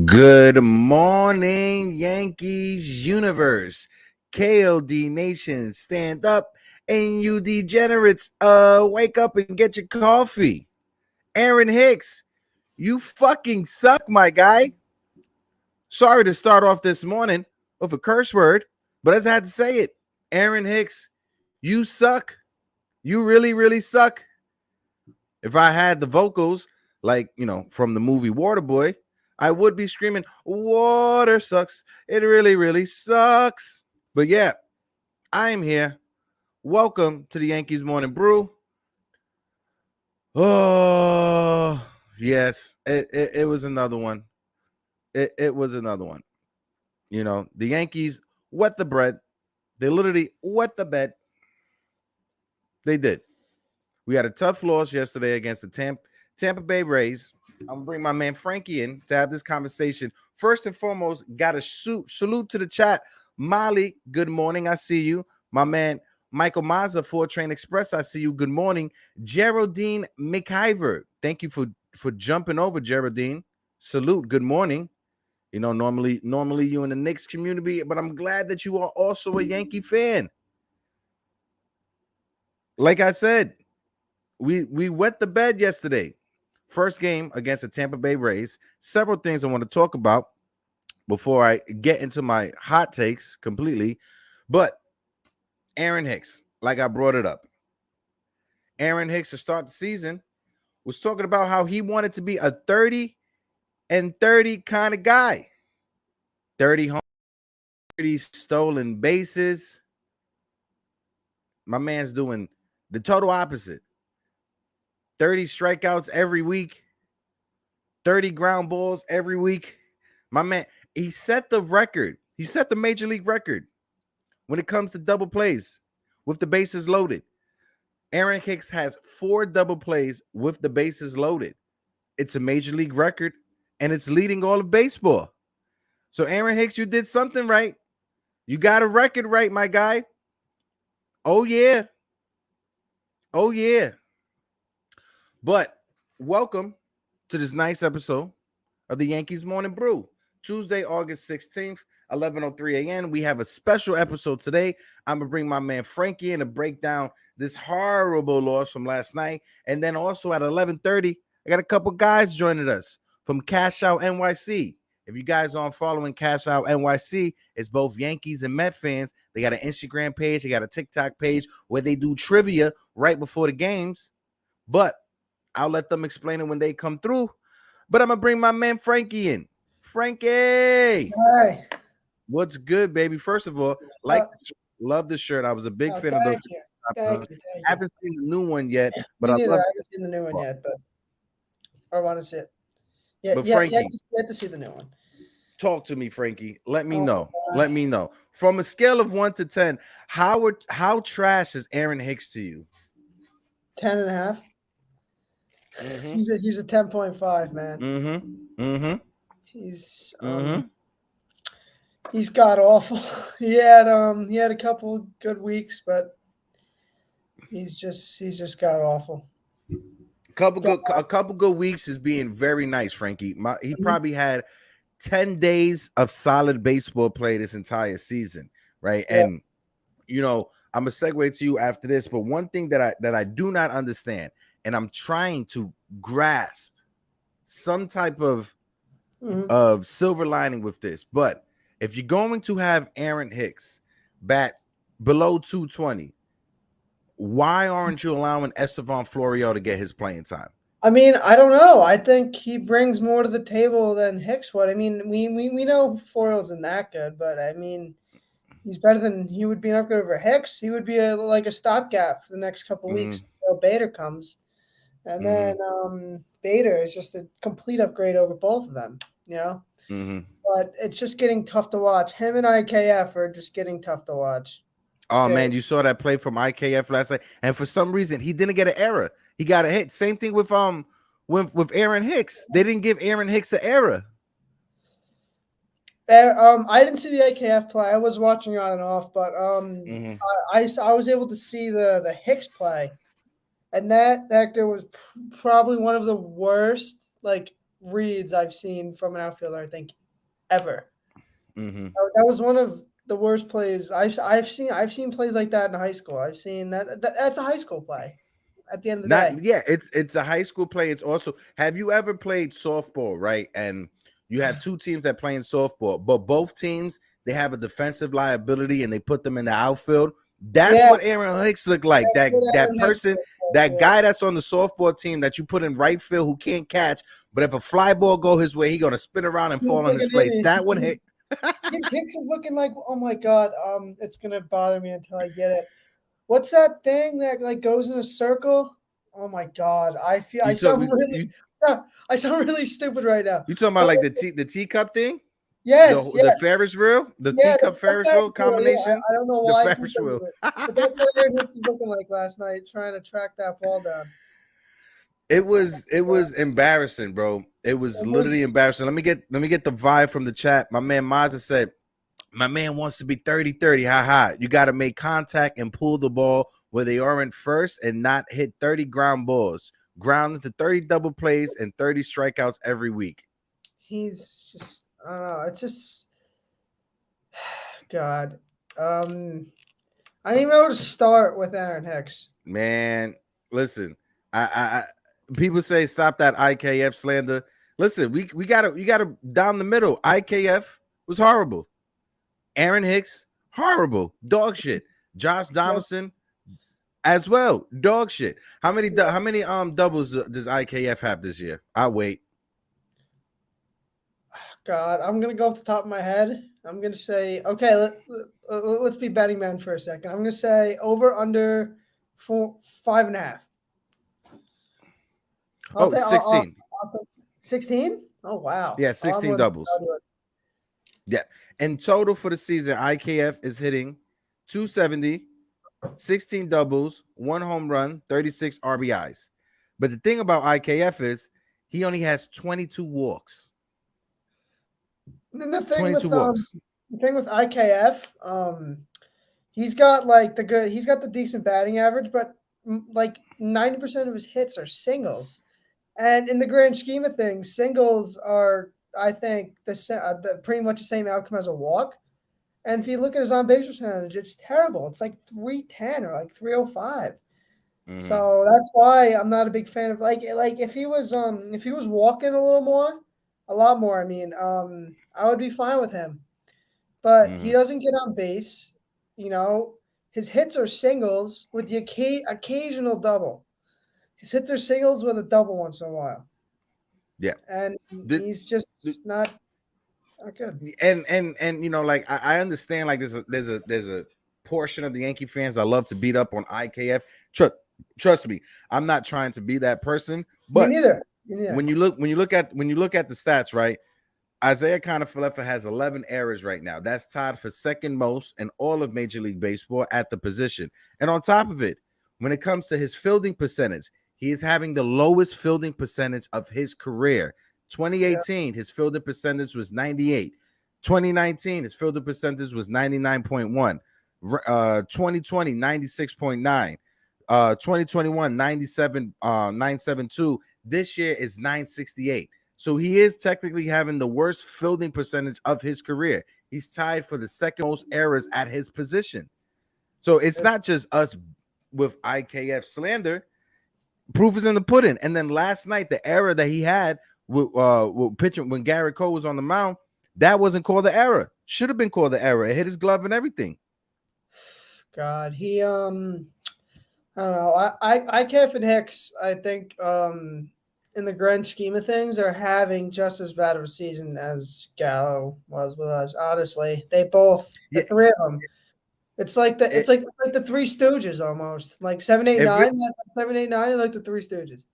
Good morning, Yankees universe. KOD Nation, stand up, and you degenerates, wake up and get your coffee. Aaron Hicks, you fucking suck, my guy. Sorry to start off this morning with a curse word, but as I had to say it, Aaron Hicks, you suck. You really, really suck. If I had the vocals, like, from the movie Waterboy, I would be screaming, water sucks. It really, really sucks. But yeah, I am here. Welcome to the Yankees Morning Brew. Oh, yes, it was another one. It was another one. The Yankees wet the bread. They literally wet the bed. They did. We had a tough loss yesterday against the Tampa Bay Rays. I'm going to bring my man Frankie in to have this conversation. First and foremost, got a salute to the chat. Molly, good morning. I see you. My man Michael Mazza, 4 Train Express, I see you. Good morning. Geraldine McIver, thank you for jumping over, Geraldine. Salute. Good morning. Normally you in the Knicks community, but I'm glad that you are also a Yankee fan. Like I said, we wet the bed yesterday. First game against the Tampa Bay Rays. Several things I want to talk about before I get into my hot takes completely. But Aaron Hicks, like I brought it up. Aaron Hicks to start the season was talking about how he wanted to be a 30 and 30 kind of guy. 30 home, 30 stolen bases. My man's doing the total opposite. 30 strikeouts every week, 30 ground balls every week. My man, he set the record. He set the major league record when it comes to double plays with the bases loaded. Aaron Hicks has 4 double plays with the bases loaded. It's a major league record, and it's leading all of baseball. So, Aaron Hicks, you did something right. You got a record right, my guy. Oh, yeah. Oh, yeah. But welcome to this nice episode of the Yankees Morning Brew. Tuesday, August 16th, 11:03 a.m. We have a special episode today. I'm going to bring my man Frankie in to break down this horrible loss from last night. And then also at 11:30, I got a couple guys joining us from Cash Out NYC. If you guys aren't following Cash Out NYC, it's both Yankees and Met fans. They got an Instagram page. They got a TikTok page where they do trivia right before the games. But I'll let them explain it when they come through. But I'm going to bring my man Frankie in. Frankie! Hi. What's good, baby? First of all, love the shirt. I was a big fan of those. Thank you. Haven't seen the new one yet. But I haven't seen the new one yet, but I want to see it. Frankie, you have to see the new one. Talk to me, Frankie. Let me know. Let me know. From a scale of 1 to 10, how trash is Aaron Hicks to you? 10.5. Mm-hmm. He's a 10.5, man. He's god awful. He had a couple good weeks, but he's just god awful. A couple good weeks is being very nice, Frankie. He probably had 10 days of solid baseball play this entire season, right? Yeah. And I'm gonna segue to you after this, but one thing that I do not understand, and I'm trying to grasp some type of silver lining with this, but if you're going to have Aaron Hicks bat below 220, why aren't you allowing Estevan Florial to get his playing time? I mean, I don't know. I think he brings more to the table than Hicks would. I mean, we know Floro isn't that good, but I mean, he's better than he would be an upgrade over Hicks. He would be like a stopgap for the next couple Mm-hmm. weeks until Bader comes, and Mm-hmm. then Bader is just a complete upgrade over both of them. You know, Mm-hmm. but it's just getting tough to watch. Him and IKF are just getting tough to watch. Oh man, you Seriously. saw that play from IKF last night, and for some reason he didn't get an error. He got a hit. Same thing with Aaron Hicks. They didn't give Aaron Hicks an error. I didn't see the AKF play. I was watching on and off, but Mm-hmm. I was able to see the Hicks play, and that there was probably one of the worst like reads I've seen from an outfielder. I think ever. Mm-hmm. That was one of the worst plays I've seen. I've seen plays like that in high school. I've seen that's a high school play. At the end of the day, Not yeah, it's a high school play. It's also, have you ever played softball, right? And you have two teams that play in softball, but both teams they have a defensive liability and they put them in the outfield. That's yeah, what Aaron Hicks looked like. that's That what that Aaron Hicks person, did. that Yeah, guy that's on the softball team that you put in right field who can't catch, but if a fly ball go his way, he gonna spin around and he fall looks on like his an face. idiot. That one hit. Hicks was looking like, oh my god, it's gonna bother me until I get it. What's that thing that like goes in a circle? Oh my god, You took you I sound really stupid right now. you talking about But like the teacup thing? yes, The yes, Ferris wheel, the yeah, teacup the Ferris Ferris wheel wheel. Yeah, combination, I don't know the why I keep Ferris thinking wheel. of it, but that's what Aaron Hicks was looking like last night, trying to track that ball down. It was embarrassing, bro. It was It literally was embarrassing. Let me get the vibe from the chat. My man Mazza said, my man wants to be 30-30. Ha ha. You got to make contact and pull the ball where they aren't first and not hit 30 ground balls. Ground into 30 double plays and 30 strikeouts every week. he's just I don't know. It's just God. I don't even know where to start with Aaron Hicks. Man, listen, I people say stop that IKF slander. Listen, we gotta down the middle. IKF was horrible. Aaron Hicks, horrible, dog shit. Josh Donaldson as well, dog shit. How many doubles does IKF have this year? I'll wait. God, I'm gonna go off the top of my head. I'm gonna say okay. Let's be betting man for a second. I'm gonna say over under 5.5. I'll Oh, take it's 16. 16. Oh wow. Yeah, I'm 16 with doubles. Yeah. In total for the season, IKF is hitting 270, 16 doubles, 1 home run, 36 RBIs. But the thing about IKF is he only has 22 walks. And the 22 walks. thing with IKF, he's got like he's got the decent batting average, but like 90% of his hits are singles. And in the grand scheme of things, singles are, I think, pretty much the same outcome as a walk. And if you look at his on base percentage, it's terrible. It's like 310 or like 305. Mhm. So that's why I'm not a big fan of like if he was walking a lot more. I mean, I would be fine with him. But he Mhm. doesn't get on base. You know, his hits are singles with the occasional double. His hits are singles with a double once in a while, Yeah. and The, he's just the, not good. and like I understand like there's a portion of the Yankee fans that love to beat up on IKF. Trust me, I'm not trying to be that person, Me but neither. Me neither. when you look at the stats, right? Isaiah Kiner-Falefa has 11 errors right now. That's tied for second most in all of Major League Baseball at the position. And on top of it, when it comes to his fielding percentage, he is having the lowest fielding percentage of his career. 2018, his fielding percentage was 98. 2019, his fielding percentage was 99.1. 2020, 96.9. 2021, 972. This year is 968. So he is technically having the worst fielding percentage of his career. He's tied for the second most errors at his position. So it's not just us with IKF slander. Proof is in the pudding. And then last night, the error that he had with pitching when Garrett Cole was on the mound, that wasn't called the error. Should have been called the error. It hit his glove and everything. God, I don't know. I Kevin Hicks, I think in the grand scheme of things, are having just as bad of a season as Gallo was with us. Honestly, they both, the Yeah, three of them. It's like the it, the Three Stooges almost, like 7, 8, if it 9. 7, 8, 9 are like the Three Stooges.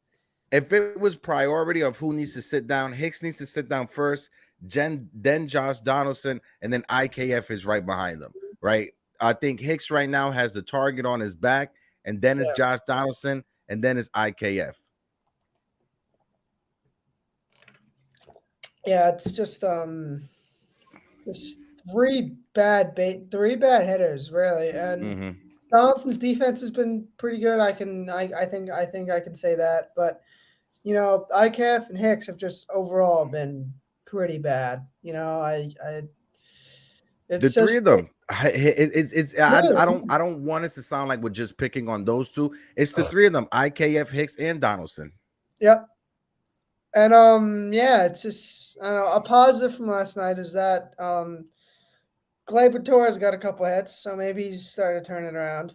if it was priority of who needs to sit down, Hicks needs to sit down first, then Josh Donaldson, and then IKF is right behind them, right? I think Hicks right now has the target on his back, and then it's Yeah. Josh Donaldson, and then it's IKF. Yeah, it's just three bad hitters really, and Mm-hmm. Donaldson's defense has been pretty good. I think I can say that, but IKF and Hicks have just overall been pretty bad. The It's three just of them. It's I really, don't want it to sound like we're just picking on those two. It's the three of them: IKF, Hicks, and Donaldson. yep. And yeah, it's just I don't know. A positive from last night is that Gleyber Torres got a couple hits, so maybe he's starting to turn it around.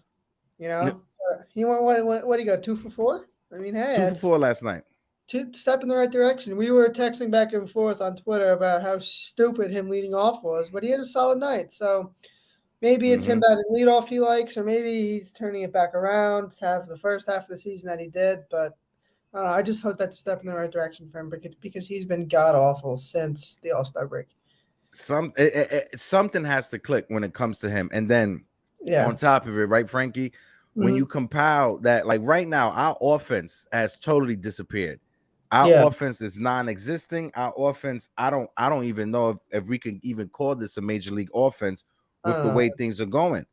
He went what do you got 2 for 4? I mean, hey, 2 for 4 last night. step in the right direction. We were texting back and forth on Twitter about how stupid him leading off was, but he had a solid night. So maybe it's him Mm-hmm. batting leadoff he likes, or maybe he's turning it back around to have the first half of the season that he did. But I don't know. I just hope that's a step in the right direction for him because he's been god awful since the All-Star break. Something has to click when it comes to him, and then Yeah. on top of it, right, Frankie? When you Mhm. compile that, like right now, our offense has totally disappeared. Our Yeah. offense is non-existing. Our offense, I don't even know if we can even call this a major league offense I with don't the know. way things are going.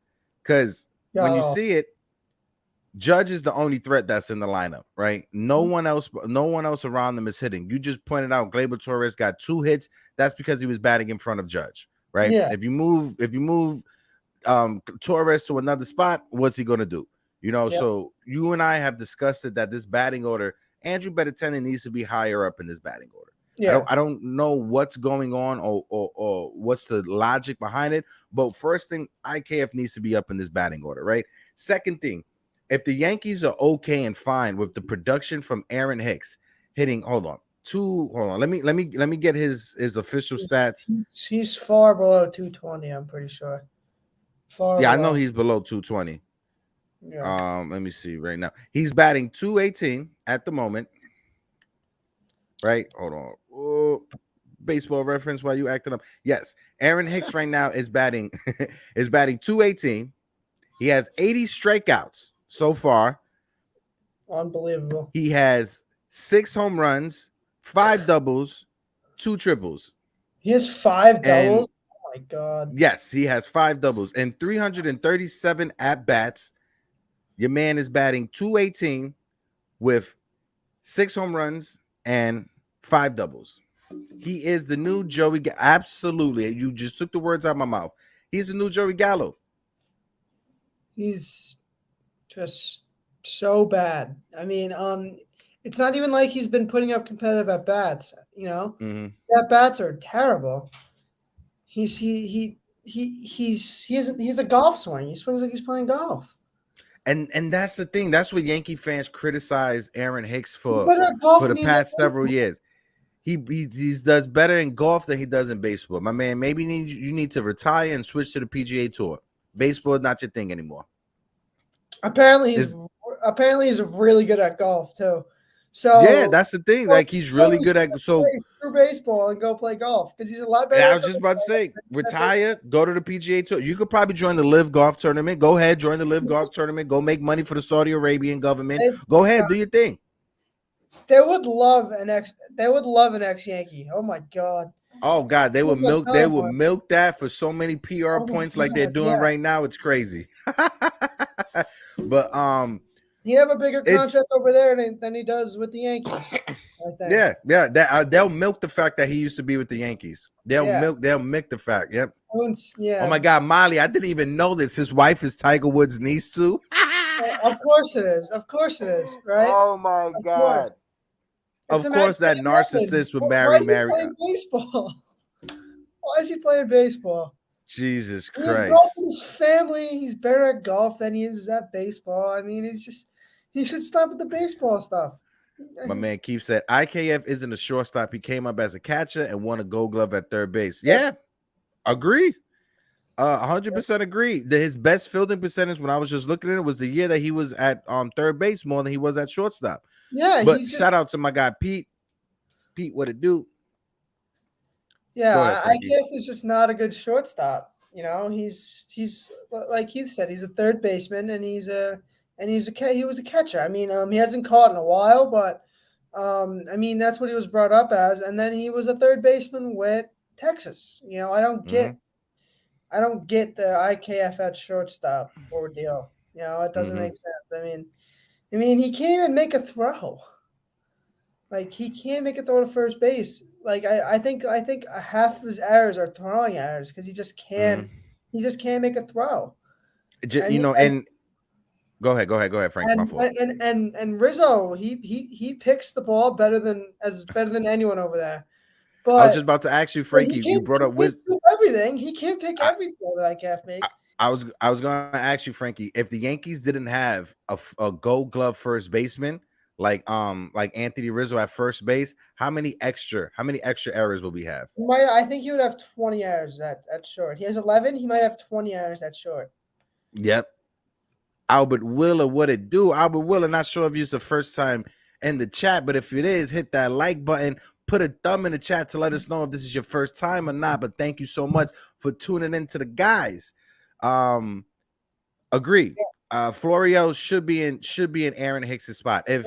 Because when God you awful. see it, Judge is the only threat that's in the lineup, right? No one else around them is hitting. You just pointed out Gleyber Torres got 2 hits. That's because he was batting in front of Judge, right? Yeah. If you move Torres to another spot, what's he gonna do? Yep. So you and I have discussed it that this batting order, Andrew Benintendi needs to be higher up in this batting order. Yeah. I don't know what's going on or what's the logic behind it, but first thing, IKF needs to be up in this batting order, right? Second thing, if the Yankees are okay and fine with the production from Aaron Hicks hitting, hold on, let me get his official stats. He's far below 220. I'm pretty sure. Far Yeah, I know below. he's below 220. Yeah. Let me see right now. He's batting 218 at the moment. Right? Hold on. Oh, baseball reference while you acting up. Yes, Aaron Hicks right now is batting is batting 218. He has 80 strikeouts so far. Unbelievable. He has 6 home runs, 5 doubles, 2 triples. He has 5 And doubles. Oh my god. yes, he has 5 doubles and 337 at bats. Your man is batting 218 with 6 home runs and 5 doubles. He is the new Joey. Absolutely. You just took the words out of my mouth. He's the new Joey Gallo. He's just so bad. I mean, it's not even like he's been putting up competitive at bats. Mm-hmm. At bats are terrible. He's a golf swing. He swings like he's playing golf. And that's the thing. That's what Yankee fans criticize Aaron Hicks He's for better at golf the than he is at past several baseball. years. He does better in golf than he does in baseball. My man, maybe you need to retire and switch to the PGA Tour. Baseball is not your thing anymore. Apparently It's, he's really good at golf too. So yeah, that's the thing. Like he's really good at screw baseball and go play golf because he's a lot And better I at was just golf. about to say, retire, go to the PGA Tour. You could probably join the Live Golf Tournament. Go ahead, join the Live Golf Tournament. Go make money for the Saudi Arabian government. Go ahead, do your thing. They would love an ex. They would love an ex-Yankee. Oh my god. Oh God, they would milk. They would milk that for so many PR Oh my points, like they're god. doing Yeah. right now. It's crazy. But He'd have a bigger it's contract over there than he does with the Yankees. I think. yeah. They'll milk the fact that he used to be with the Yankees. They'll Yeah. milk the fact. Yep. Yeah. Oh my God, Molly, I didn't even know this. His wife is Tiger Woods' niece too. Of course it is. Of course it is. Right. Oh my Of course. God. It's Of course, that narcissist would Why is he marry. playing baseball? Why is he playing baseball? Jesus He has golf Christ. in his family. He's better at golf than he is at baseball. I mean, he should stop with the baseball stuff. My man Keith said IKF isn't a shortstop. He came up as a catcher and won a Gold Glove at third base. Yeah, agree. 100% agree. That his best fielding percentage when I was just looking at it was the year that he was at third base more than he was at shortstop. Yeah, But shout out to my guy Pete. Pete, what it do? Go ahead, Frankie. IKF is just not a good shortstop. You know, he's like Keith said, he's a third baseman, and he was a catcher. I mean, he hasn't caught in a while, but I mean that's what he was brought up as, and then he was a third baseman with Texas. You know, I don't get the IKF at shortstop ordeal. You know, it doesn't make sense. I mean, he can't even make a throw. Like he can't make a throw to first base. Like I think half of his errors are throwing errors because he just can't make a throw. And go ahead, Frank. And Rizzo, he picks the ball better than anyone over there. But I was just about to ask you, Frankie. You brought up everything. He can't pick every ball that I can't make. I was going to ask you, Frankie, if the Yankees didn't have a Gold Glove first baseman like Anthony Rizzo at first base, how many extra errors will we have? I think he would have 20 errors at short. He has 11. He might have 20 errors at short. Yep. Albert Willer, what it do? Albert Willer, not sure if it's the first time in the chat, but if it is, hit that like button. Put a thumb in the chat to let us know if this is your first time or not. But thank you so much for tuning into the guys. Agree. Yeah. Florio should be in Aaron Hicks' spot. I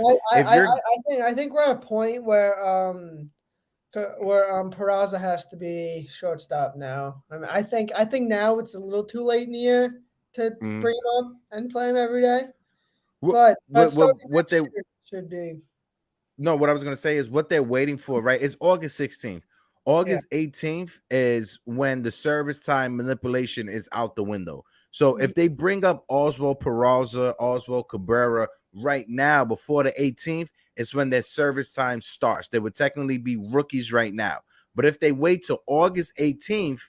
think we're at a point where Peraza has to be shortstop now. I mean, I think now it's a little too late in the year to bring him up and play him every day. But what they should be. No, what I was going to say is what they're waiting for, right? It's August 16th. August 18th is when the service time manipulation is out the window. So if they bring up Oswald Peraza, Oswald Cabrera right now before the 18th, it's when their service time starts. They would technically be rookies right now. But if they wait till August 18th,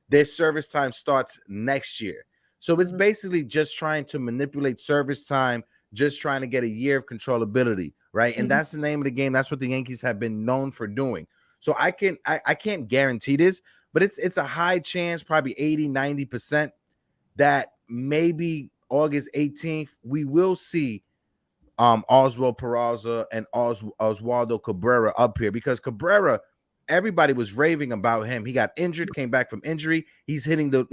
their service time starts next year. So it's basically just trying to manipulate service time, just trying to get a year of controllability, right? And that's the name of the game. That's what the Yankees have been known for doing. So I can't guarantee this, but it's a high chance, probably 80-90%, that maybe August 18th we will see Oswald Peraza and Oswaldo Cabrera up here, because Cabrera, everybody was raving about him. He got injured, came back from injury. He's hitting the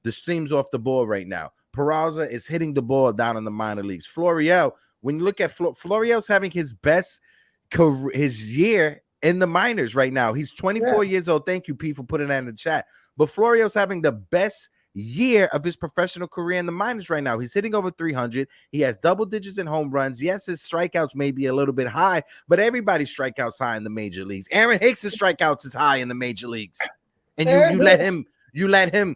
seams off the ball right now. Peraza is hitting the ball down in the minor leagues. Florial, when you look at Florial's having his best career, his year in the minors right now. He's 24 years old. Thank you, Pete, for putting that in the chat. But Florial's having the best year of his professional career in the minors right now. He's hitting over 300. He has double digits in home runs. Yes, his strikeouts may be a little bit high, but everybody's strikeouts high in the major leagues. Aaron Hicks' strikeouts is high in the major leagues, and you let him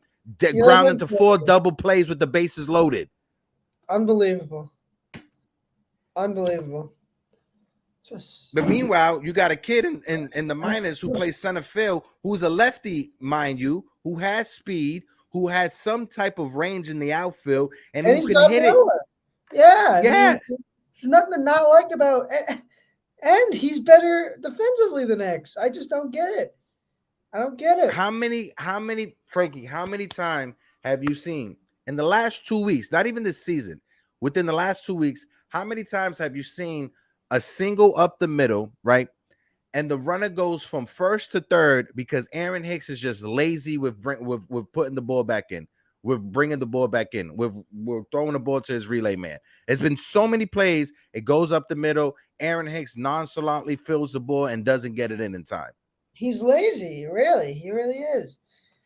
ground into 4 double plays with the bases loaded. Unbelievable. But meanwhile, you got a kid in the minors who plays center field, who's a lefty, mind you, who has speed, who has some type of range in the outfield, and who can hit it. Yeah. I mean, there's nothing to not like about it. And he's better defensively than Hicks. I just don't get it. I don't get it. How many, Frankie, how many times have you seen in the last 2 weeks, not even this season, within the last 2 weeks, how many times have you seen a single up the middle, right? And the runner goes from first to third because Aaron Hicks is just lazy with putting the ball back in, with bringing the ball back in, with throwing the ball to his relay man. It's been so many plays. It goes up the middle. Aaron Hicks nonchalantly fills the ball and doesn't get it in time. He's lazy, really. He really is.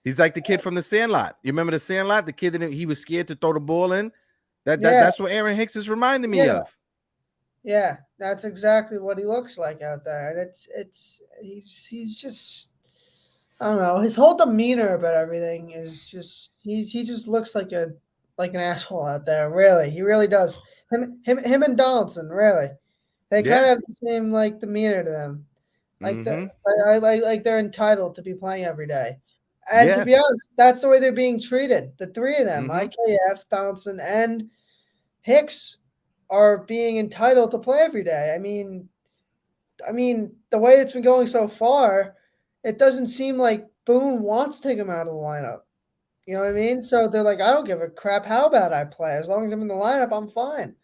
He's like the kid from the Sandlot. You remember the Sandlot? The kid that he was scared to throw the ball in. That's what Aaron Hicks is reminding me of. Yeah, that's exactly what he looks like out there, and he's just, I don't know, his whole demeanor about everything is just he just looks like an asshole out there. Really, he really does. Him and Donaldson, really, they kind of have the same demeanor to them, like they're entitled to be playing every day. And to be honest, that's the way they're being treated. The three of them, IKF, Donaldson, and Hicks. are being entitled to play every day. I mean, the way it's been going so far, it doesn't seem like Boone wants to take him out of the lineup. You know what I mean? So they're like, I don't give a crap how bad I play. As long as I'm in the lineup, I'm fine.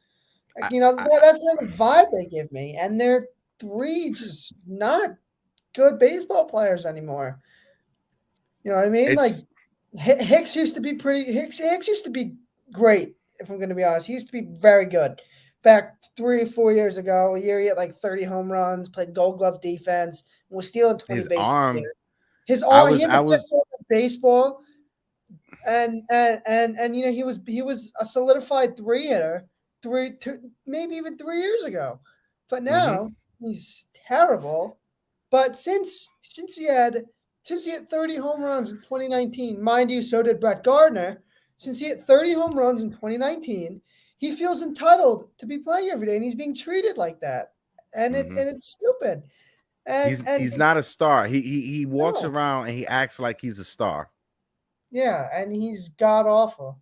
Like, I, I, that's kind of the vibe they give me. And they're three just not good baseball players anymore. You know what I mean? Like it's Hicks used to be pretty. Hicks used to be great. If I'm going to be honest, he used to be very good. Back 3 or 4 years ago, a year he had like 30 home runs, played Gold Glove defense, and was stealing 20 his bases a arm. year. His I arm, he was had I the best was arm in baseball, and he was a solidified three hitter, maybe even 3 years ago, but mhm, now he's terrible. But since he had 30 home runs in 2019, mind you, so did Brett Gardner. Since he hit 30 home runs in 2019, he feels entitled to be playing every day, and he's being treated like that, and it mhm. and it's stupid. And He's not a star. He walks no, around and he acts like he's a star. yeah, and he's god awful.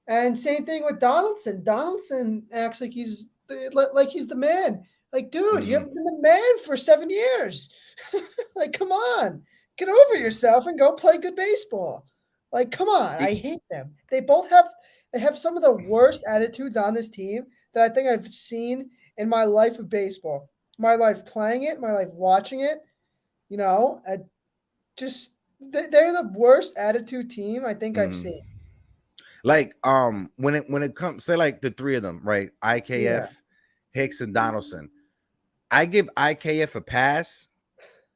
And same thing with Donaldson. Donaldson acts like he's the man. Like, dude, you Mhm. haven't been the man for 7 years. Like, come on, get over yourself and go play good baseball. Like, come on, I He- hate them. They have some of the worst attitudes on this team that I think I've seen in my life of baseball. My life playing it, my life watching it. Just they're the worst attitude team I think I've mhm. seen. Like when it comes, say like the three of them, right? Yeah, IKF, Hicks, and Donaldson. I give IKF a pass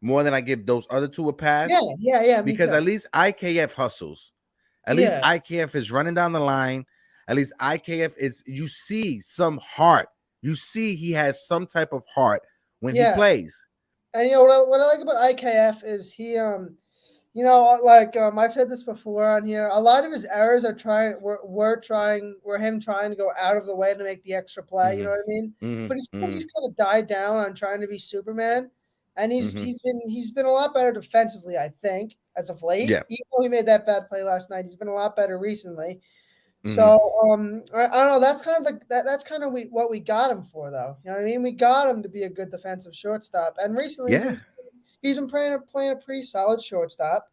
more than I give those other two a yeah, pass yeah, yeah. Me because too. at least IKF hustles. At least Yeah, IKF is running down the line. At least IKF is, you see some heart. You see he has some type of heart when he yeah. plays. And what I like about IKF is I've said this before on here. A lot of his errors were him trying to go out of the way to make the extra play. You know Hmm. what I mean? Hmm. But he's Hmm. kind of died down on trying to be Superman, and he's Hmm. he's been a lot better defensively. I think as of late, Yeah. even though he made that bad play last night, he's been a lot better recently. Hmm. So I don't know. That's kind of that's kind of what we got him for, though. You know what I mean? We got him to be a good defensive shortstop, and recently Yeah. he's been playing a pretty solid shortstop.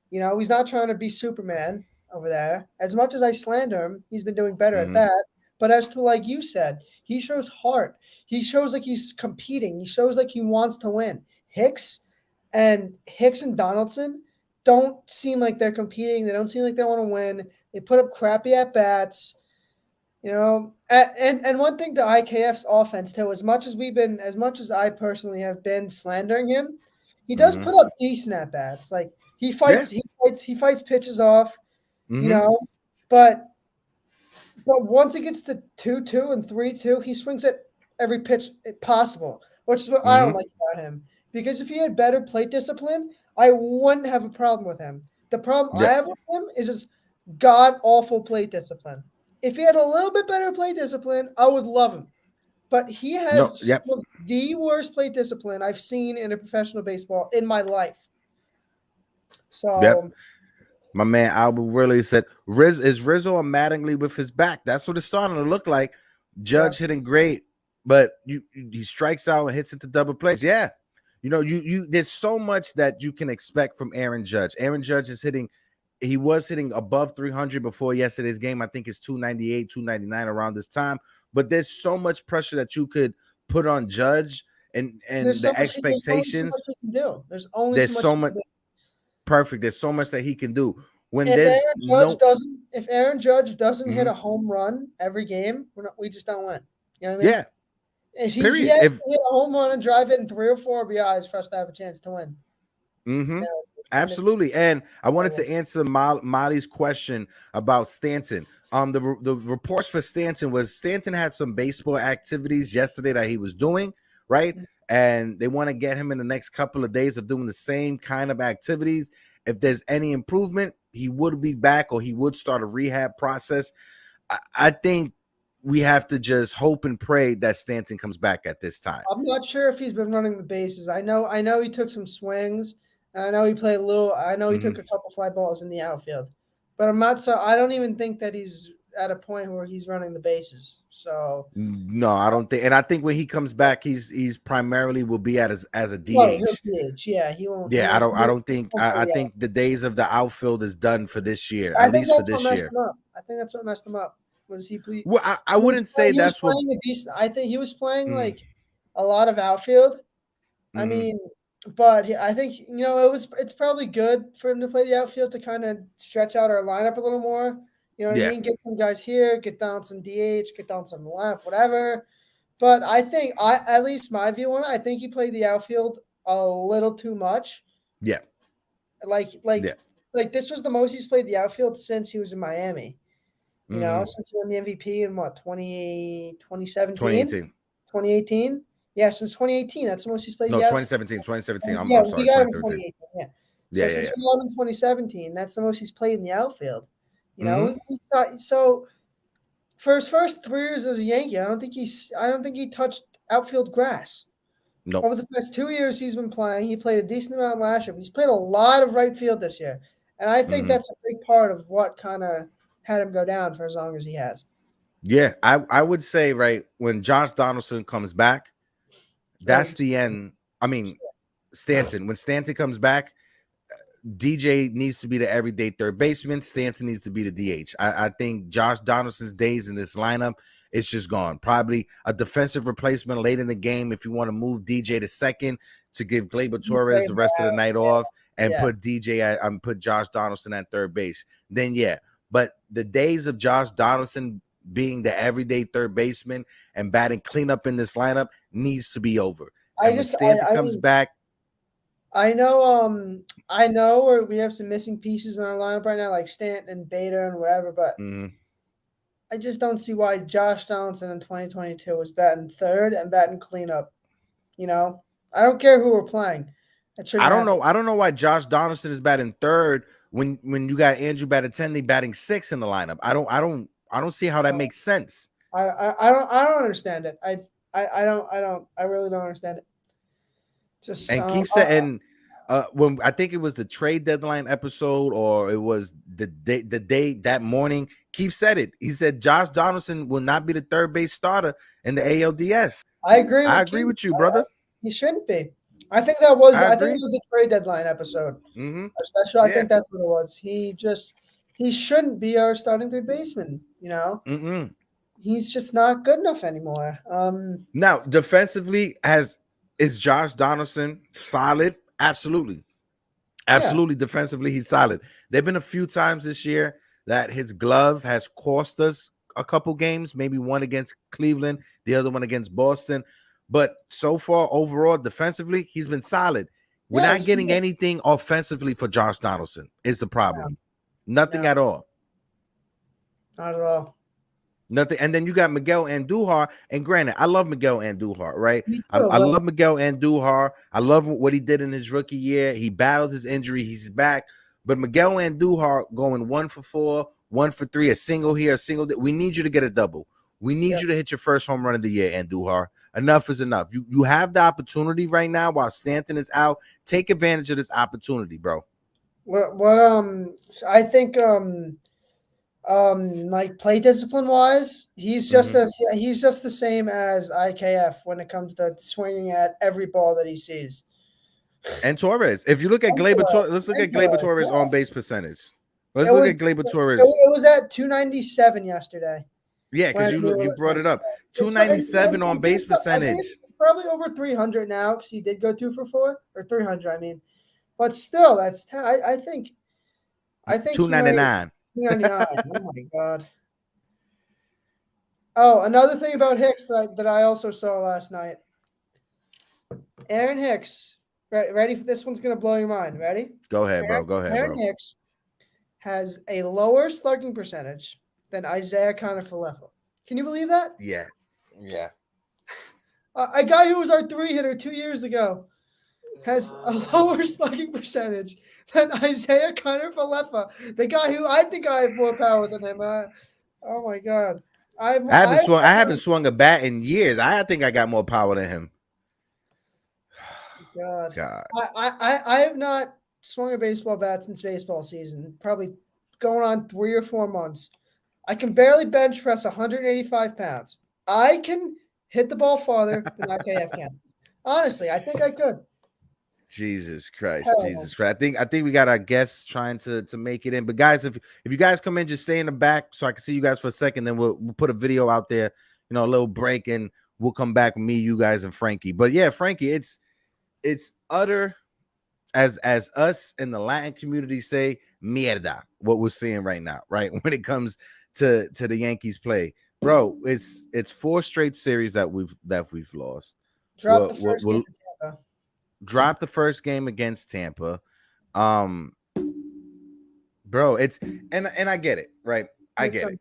He's not trying to be Superman over there. As much as I slander him, he's been doing better at Hmm. that. But as to like you said, he shows heart. He shows like he's competing. He shows like he wants to win. Hicks and Donaldson don't seem like they're competing. They don't seem like they want to win. They put up crappy at bats. And one thing to IKF's offense too, as much as I personally have been slandering him, he does Hmm. put up decent at bats. Like Yeah. he fights pitches off, you Hmm. know, but once it gets to 2-2 and 3-2, he swings at every pitch possible, which is what I don't Hmm. like about him. Because if he had better plate discipline, I wouldn't have a problem with him. The problem I Yeah. have with him is his god awful plate discipline. If he had a little bit better plate discipline, I would love him. But he No. has Yep. some of the worst plate discipline I've seen in a professional baseball in my life. Yep. So My man Albert really said, is Rizzo a Mattingly with his back? That's what it's starting to look like. yeah, Judge hitting great, but he strikes out and hits it to double plays. Yeah. There's so much that you can expect from Aaron Judge. Aaron Judge he was hitting above 300 before yesterday's game. I think it's 298, 299 around this time. But there's so much pressure that you could put on Judge and the there's only so much expectations. he can do. There's only so There's much so he can much do. perfect. There's so much that he can do. When If there's Aaron Judge no doesn't, if Aaron Judge doesn't hit Mhm. a home run every game, we just don't win. You know what I mean? Yeah, If he period. has If to hit a home run and drive it in 3 or 4 RBIs for us to have a chance to win. hmm No, and it's absolutely. And I wanted horrible. to answer Molly's question about Stanton. The reports for Stanton was Stanton had some baseball activities yesterday that he was doing, right? And they want to get him in the next couple of days of doing the same kind of activities. If there's any improvement, he would be back or he would start a rehab process. I think we have to just hope and pray that Stanton comes back at this time. I'm not sure if he's been running the bases. I know he took some swings. And I know he played a little. I know he Hmm. took a couple fly balls in the outfield, but I'm not so. I don't even think that he's at a point where he's running the bases. So No, I don't think. And I think when he comes back, he's primarily will be as a well, he'll DH. DH. Yeah, he won't. He Yeah, won't. I don't think. He won't play I the think the days of the outfield is done for this year, I at think least for that's what this messed year. him up. I think that's what messed him up. Was Well, I wouldn't say he was that's what. playing a decent. I think he was playing Mm, like a lot of outfield. I mhm. mean, but I think it's probably good for him to play the outfield to kind of stretch out our lineup a little more. You know what I Yeah, mean? Get some guys here, get Donaldson DH, get Donaldson in the lineup, whatever. But I think at least my view on it, I think he played the outfield a little too much. yeah, Like like yeah. like this was the most he's played the outfield since he was in Miami. Mm-hmm. Since he won the MVP in what, 2017, 2018. 2018? Yeah, since 2018. That's the most he's played No, the outfield. 2017. 2017. Yeah, I'm we sorry, got him in 2017. 2018. Yeah. Yeah, So yeah, since yeah. we got him in 2017, that's the most he's played in the outfield. Mm-hmm. We thought, so for his first 3 years as a Yankee, I don't think he touched outfield grass. Nope. Over the past 2 years he's been playing, he played a decent amount last year, but he's played a lot of right field this year. And I think Mm-hmm. that's a big part of what kind of had him go down for as long as he has. Yeah, I would say right when Josh Donaldson comes back, that's the end. I mean, Stanton. When Stanton comes back, DJ needs to be the everyday third baseman. Stanton needs to be the DH. I think Josh Donaldson's days in this lineup, it's just gone. Probably a defensive replacement late in the game if you want to move DJ to second to give Gleyber Torres the rest of the night off and put put Josh Donaldson at third base. Then yeah, but the days of Josh Donaldson being the everyday third baseman and batting cleanup in this lineup needs to be over. And when Stanton comes back, I know where we have some missing pieces in our lineup right now, like Stanton and Bader and whatever, but I just don't see why Josh Donaldson in 2022 was batting third and batting cleanup. I don't care who we're playing. I don't know. I don't know why Josh Donaldson is batting third when you got Andrew Battetendi batting sixth in the lineup. I don't see how that makes sense. I don't understand it. I really don't understand it. Just and Keith said, and when I think it was the trade deadline episode, or it was the day that morning, Keith said it. He said Josh Donaldson will not be the third base starter in the ALDS. I agree. I agree with you, brother. He shouldn't be. I think it was a trade deadline episode. Mm-hmm. Especially, I think that's what it was. He shouldn't be our starting third baseman. Mm-mm. He's just not good enough anymore. Now, defensively, is Josh Donaldson solid? Absolutely. Absolutely. Yeah. Defensively, he's solid. There have been a few times this year that his glove has cost us a couple games, maybe one against Cleveland, the other one against Boston. But so far, overall, defensively, he's been solid. We're not getting anything offensively for Josh Donaldson is the problem. Nothing at all. Not at all. Nothing. And then you got Miguel Andujar. And granted, I love Miguel Andujar, right? I love Miguel Andujar. I love what he did in his rookie year. He battled his injury. He's back. But Miguel Andujar going 1 for 4, 1 for 3, a single here, a single there. We need you to get a double. We need you to hit your first home run of the year, Andujar. Enough is enough. You have the opportunity right now while Stanton is out. Take advantage of this opportunity, bro. I think like play discipline wise, he's just the same as IKF when it comes to swinging at every ball that he sees. And Torres, if you look at Gleyber Torres, let's look at Gleyber Torres on base percentage. Let's look at Gleyber Torres. It was at 297 yesterday. Yeah, because you brought it up. 297 on base percentage. Probably over 300 now because he did go 2 for 4 or 300. I mean, but still, that's I think 299. 299. Oh my god. Oh, another thing about Hicks that I also saw last night. Aaron Hicks. Ready for this one's gonna blow your mind. Ready? Go ahead, bro. Go ahead, Aaron Hicks has a lower slugging percentage than Isaiah Kiner-Falefa. Can you believe that? Yeah. A guy who was our 3-hitter 2 years ago has a lower slugging percentage than Isaiah Kiner-Falefa, the guy who I think I have more power than him. Oh my god! I haven't swung a bat in years. I think I got more power than him. God. I have not swung a baseball bat since baseball season. Probably going on 3 or 4 months. I can barely bench press 185 pounds. I can hit the ball farther than IKF can. Honestly, I think I could. Jesus Christ, Hell no. Jesus Christ. I think we got our guests trying to make it in. But guys, if you guys come in, just stay in the back so I can see you guys for a second. Then we'll put a video out there, a little break, and we'll come back with me, you guys, and Frankie. But yeah, Frankie, it's utter, as us in the Latin community say, mierda, what we're seeing right now, right? When it comes to the Yankees play. Bro, it's 4 straight series that we've lost. Drop the first game to Tampa. Dropped the first game against Tampa. Bro, it's and I get it, right? I get it.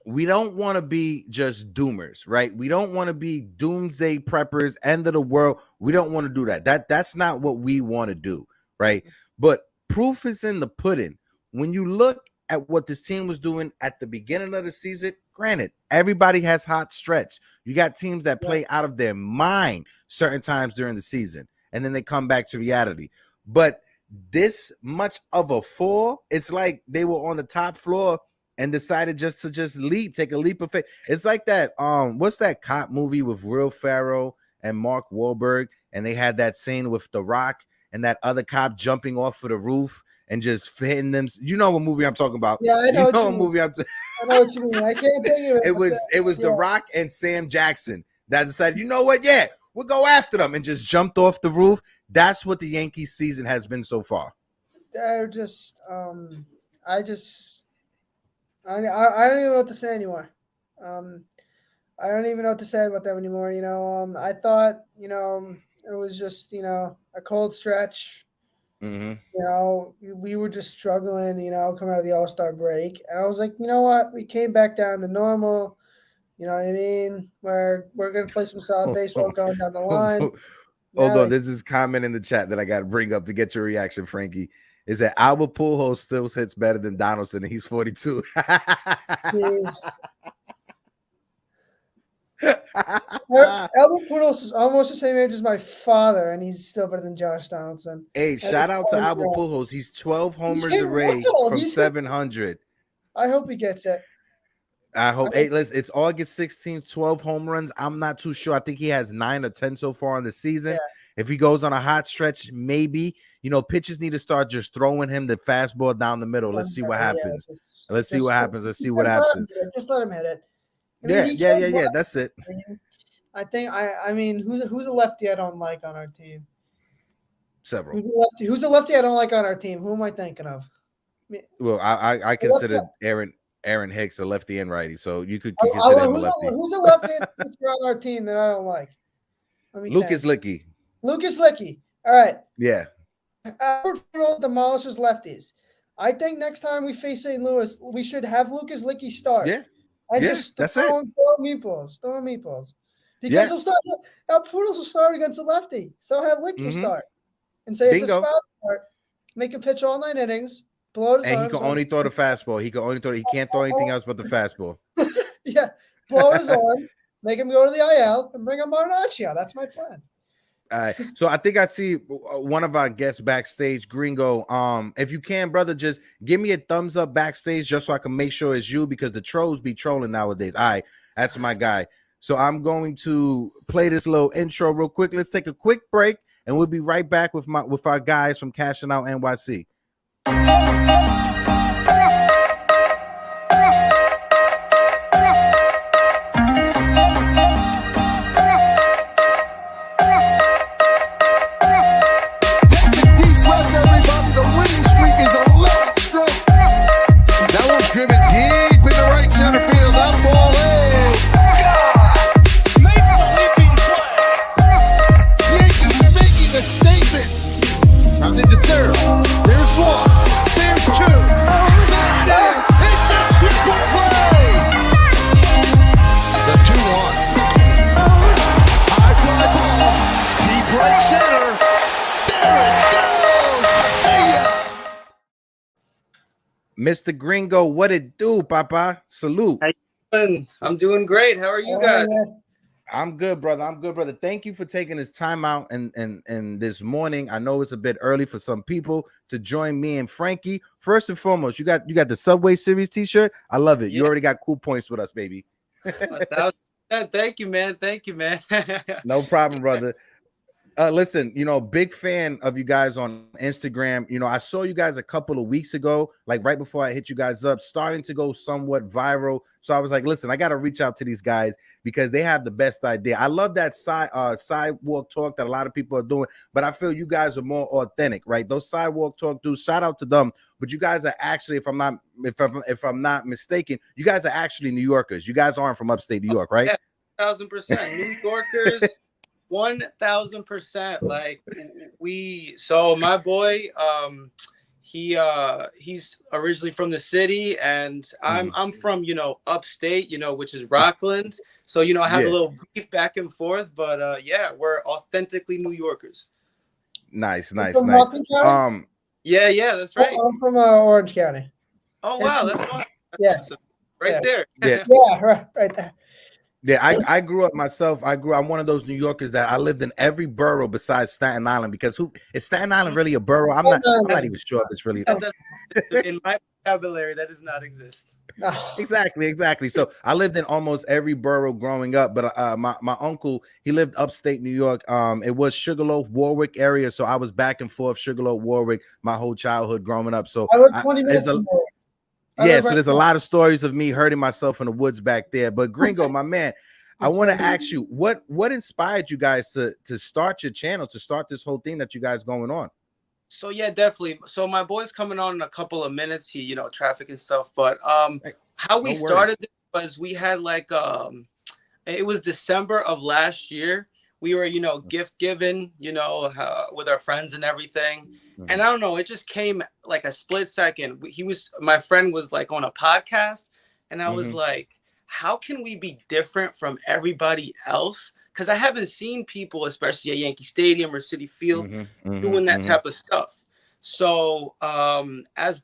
We don't want to be just doomers, right? We don't want to be doomsday preppers, end of the world. We don't want to do that. That's not what we want to do, right? But proof is in the pudding. When you look at what this team was doing at the beginning of the season, granted, everybody has hot stretch. You got teams that play out of their mind certain times during the season, and then they come back to reality. But this much of a fall, it's like they were on the top floor and decided just to take a leap of faith. It's like that. What's that cop movie with Will Ferrell and Mark Wahlberg, and they had that scene with The Rock and that other cop jumping off of the roof and just hitting them. You know what movie I'm talking about? Yeah, I know. You know what movie I know what you mean. I can't think of it. It was The Rock and Sam Jackson that decided, you know what? Yeah, we'll go after them, and just jumped off the roof. That's what the Yankees season has been so far. They're just, I don't even know what to say anymore. I don't even know what to say about them anymore. I thought, it was just, a cold stretch. Mm-hmm. We were just struggling, coming out of the All-Star break. And I was like, you know what? We came back down to normal. You know what I mean? We're going to play some solid baseball going down the line. Hold on. This is comment in the chat that I got to bring up to get your reaction, Frankie. Is that Albert Pujols still hits better than Donaldson, and he's 42. Albert Pujols is almost the same age as my father, and he's still better than Josh Donaldson. Hey, shout out to Albert Pujols. He's 12 homers away from 700. I hope he gets it. I hope. Hey, listen, it's August 16th, 12 home runs. I'm not too sure. I think he has 9 or 10 so far in the season. Yeah. If he goes on a hot stretch, maybe. Pitchers need to start just throwing him the fastball down the middle. Let's see what happens. Let's see what happens. Just let him hit it. Yeah. That's it. I think I mean, who's a lefty I don't like on our team? Several. Who's a lefty I don't like on our team? Who am I thinking of? Well, I consider Aaron Hicks a lefty and righty, so you could consider him a lefty. Who's a lefty on our team that I don't like? Lucas Licky. All right. Yeah. Albert Pujols demolishes lefties. I think next time we face St. Louis, we should have Lucas Licky start. Yeah. And just throw meatballs. Because he'll start. Pujols will start against a lefty. So have Licky start. And say it's a spot start. Make him pitch all 9 innings. Blow his arms. And he can only throw the fastball. He can't throw anything else but the fastball. Yeah. Blow his arm. Make him go to the IL and bring him Martinaccio. That's my plan. All right. So I think I see one of our guests backstage, Gringo. If you can, brother, just give me a thumbs up backstage just so I can make sure it's you, because the trolls be trolling nowadays. All right, that's my guy. So I'm going to play this little intro real quick. Let's take a quick break, and we'll be right back with our guys from Cashing Out NYC. Mr. Gringo, what it do, Papa? Salute. How you doing? I'm doing great. How are you guys? I'm good, brother. I'm good, brother. Thank you for taking this time out and this morning. I know it's a bit early for some people to join me and Frankie. First and foremost, you got the Subway Series t-shirt. I love it. Yeah. You already got cool points with us, baby. 1,000%. Thank you, man. Thank you, man. No problem, brother. Listen, big fan of you guys on Instagram. I saw you guys a couple of weeks ago, like right before I hit you guys up, starting to go somewhat viral. So I was like, listen, I got to reach out to these guys because they have the best idea. I love that sidewalk talk that a lot of people are doing, but I feel you guys are more authentic, right? Those sidewalk talk dudes, shout out to them. But you guys are actually, if I'm not mistaken, you guys are actually New Yorkers. You guys aren't from upstate New York, right? Yeah, 1,000%. New Yorkers. 1,000%. Like so my boy, he's originally from the city, and I'm from upstate, which is Rockland. So I have a little beef back and forth, but yeah, we're authentically New Yorkers. Nice. Yeah, that's right. I'm from Orange County. Oh wow, that's fun. Yeah, right there. Yeah, right there. Yeah, I grew up myself. I'm one of those New Yorkers that I lived in every borough besides Staten Island, because is Staten Island really a borough? I'm not even sure if it's really. In my vocabulary, that does not exist. Exactly. So I lived in almost every borough growing up, but my uncle, he lived upstate New York. It was Sugarloaf, Warwick area, so I was back and forth Sugarloaf, Warwick my whole childhood growing up. So I live 20 minutes from there. Yeah, so there's a lot of stories of me hurting myself in the woods back there. But Gringo, my man, I want to ask you, what inspired you guys to start your channel, to start this whole thing that you guys going on? So yeah, definitely. So my boy's coming on in a couple of minutes. He, traffic and stuff. But how we started this was we had it was December of last year. We were, gift giving, with our friends and everything. And I don't know, it just came like a split second. My friend was like on a podcast, and I was like, how can we be different from everybody else? Because I haven't seen people, especially at Yankee Stadium or Citi Field, doing that type of stuff. So as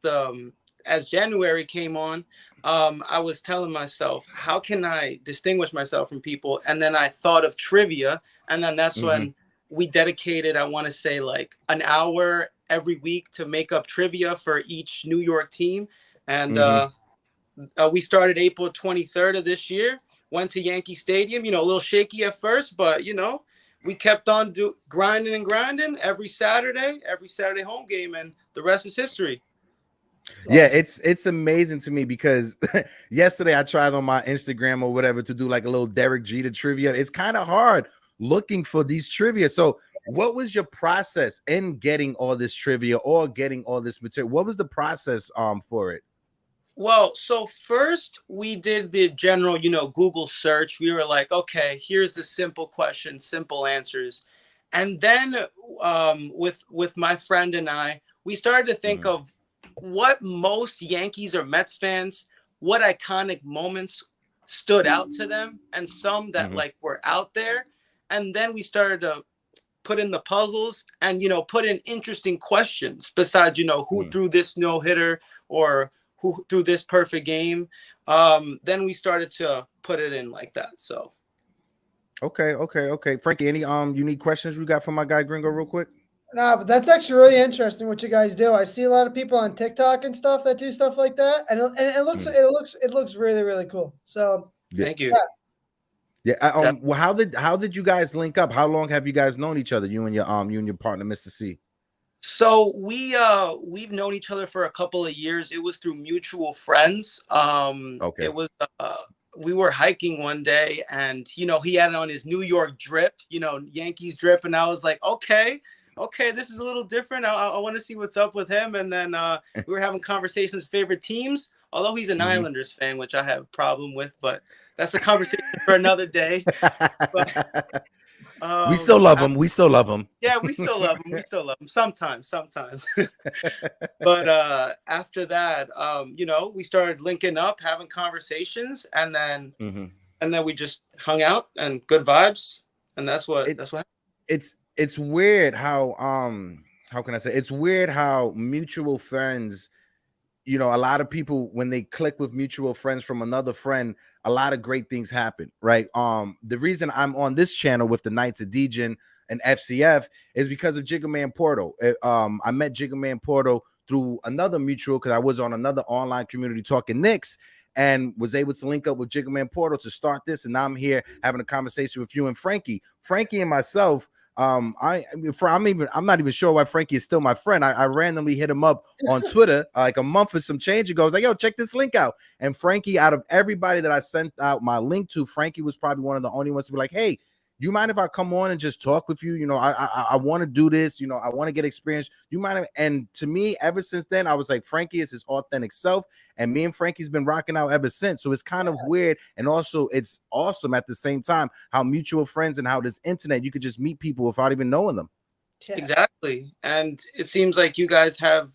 January came on, I was telling myself, how can I distinguish myself from people? And then I thought of trivia. And then that's when we dedicated, I want to say, like an hour every week to make up trivia for each New York team. And we started April 23rd of this year, went to Yankee Stadium, a little shaky at first, but, we kept on grinding every Saturday home game, and the rest is history. Yeah, it's amazing to me because yesterday I tried on my Instagram or whatever to do like a little Derek Jeter trivia. It's kind of hard looking for these trivia. So what was your process in getting all this trivia or getting all this material? What was the process for it? Well, so first we did the general, Google search. We were like, okay, here's the simple question, simple answers. And then with my friend and I, we started to think of what most Yankees or Mets fans, what iconic moments stood out to them, and some that were out there. And then we started to put in the puzzles and, put in interesting questions besides, who threw this no-hitter or who threw this perfect game. Then we started to put it in like that. So. Okay. Frankie, any unique questions you got for my guy Gringo real quick? No, but that's actually really interesting what you guys do. I see a lot of people on TikTok and stuff that do stuff like that, and it looks really, really cool. So thank you. Yeah. Well, how did you guys link up? How long have you guys known each other? You and your partner, Mr. C. So we've known each other for a couple of years. It was through mutual friends. Okay. It was we were hiking one day, and he had on his New York drip, Yankees drip, and I was like, okay, this is a little different. I want to see what's up with him. And then we were having conversations, favorite teams, although he's an Islanders fan, which I have a problem with, but that's a conversation for another day. But, we still love him. Yeah, we still love him. Sometimes. But after that, we started linking up, having conversations, and then we just hung out and good vibes. And that's what it's weird how can I say, it's weird how mutual friends you know, a lot of people, when they click with mutual friends from another friend, a lot of great things happen, right? The reason I'm on this channel with the Knights of Degen and FCF is because of Jigga Man Porto. I met Jigga Man Porto through another mutual, because I was on another online community talking Knicks, and was able to link up with Jigga Man Porto to start this. And now I'm here having a conversation with you and Frankie and myself. I'm not even sure why Frankie is still my friend. I randomly hit him up on Twitter like a month or some change ago. I was like, yo, check this link out. And Frankie, out of everybody that I sent out my link to, Frankie was probably one of the only ones to be like, hey, you mind if I come on and just talk with you? You know, I want to do this. You know, I want to get experience. You mind? And to me, ever since then, I was like, Frankie is his authentic self, and me and Frankie's been rocking out ever since. So it's kind of weird, and also it's awesome at the same time how mutual friends and how this internet, you could just meet people without even knowing them. Yeah. Exactly, and it seems like you guys have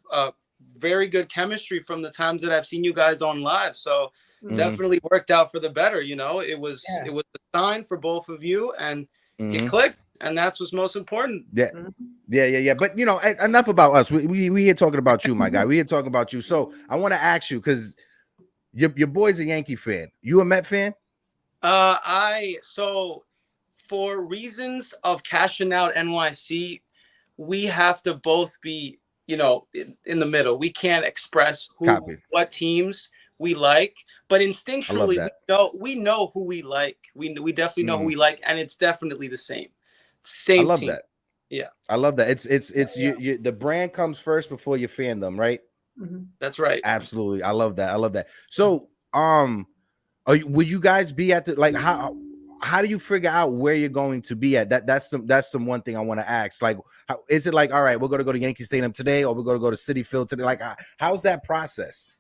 very good chemistry from the times that I've seen you guys on live. So. Definitely worked out for the better. You know, it was a sign for both of you, and it clicked, and that's what's most important. Yeah. But you know, enough about us. We here talking about you, my guy. We here talking about you. So I want to ask you, because your boy's a Yankee fan. You a Met fan? So for reasons of cashing out NYC, we have to both be, you know, in the middle. We can't express what teams we like, but instinctually we know who we like. We definitely know who we like, and it's definitely the same I love team. that. Yeah, I love that. It's you, the brand comes first before your fandom, right? That's right. Absolutely. I love that. So will you guys be at the, like, how do you figure out where you're going to be at? That's the one thing I want to ask. Like, how is it, like, all right, we're going to go to Yankee Stadium today, or we're going to go to Citi Field today? Like, how's that process?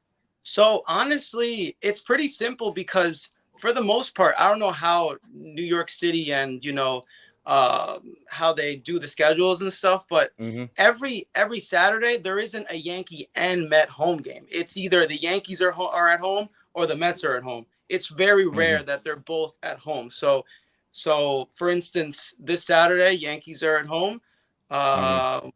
So honestly, it's pretty simple, because for the most part, I don't know how New York City and, you know, how they do the schedules and stuff, but every Saturday there isn't a Yankee and Met home game. It's either the Yankees are at home or the Mets are at home. It's very rare that they're both at home. So for instance, this Saturday, Yankees are at home. The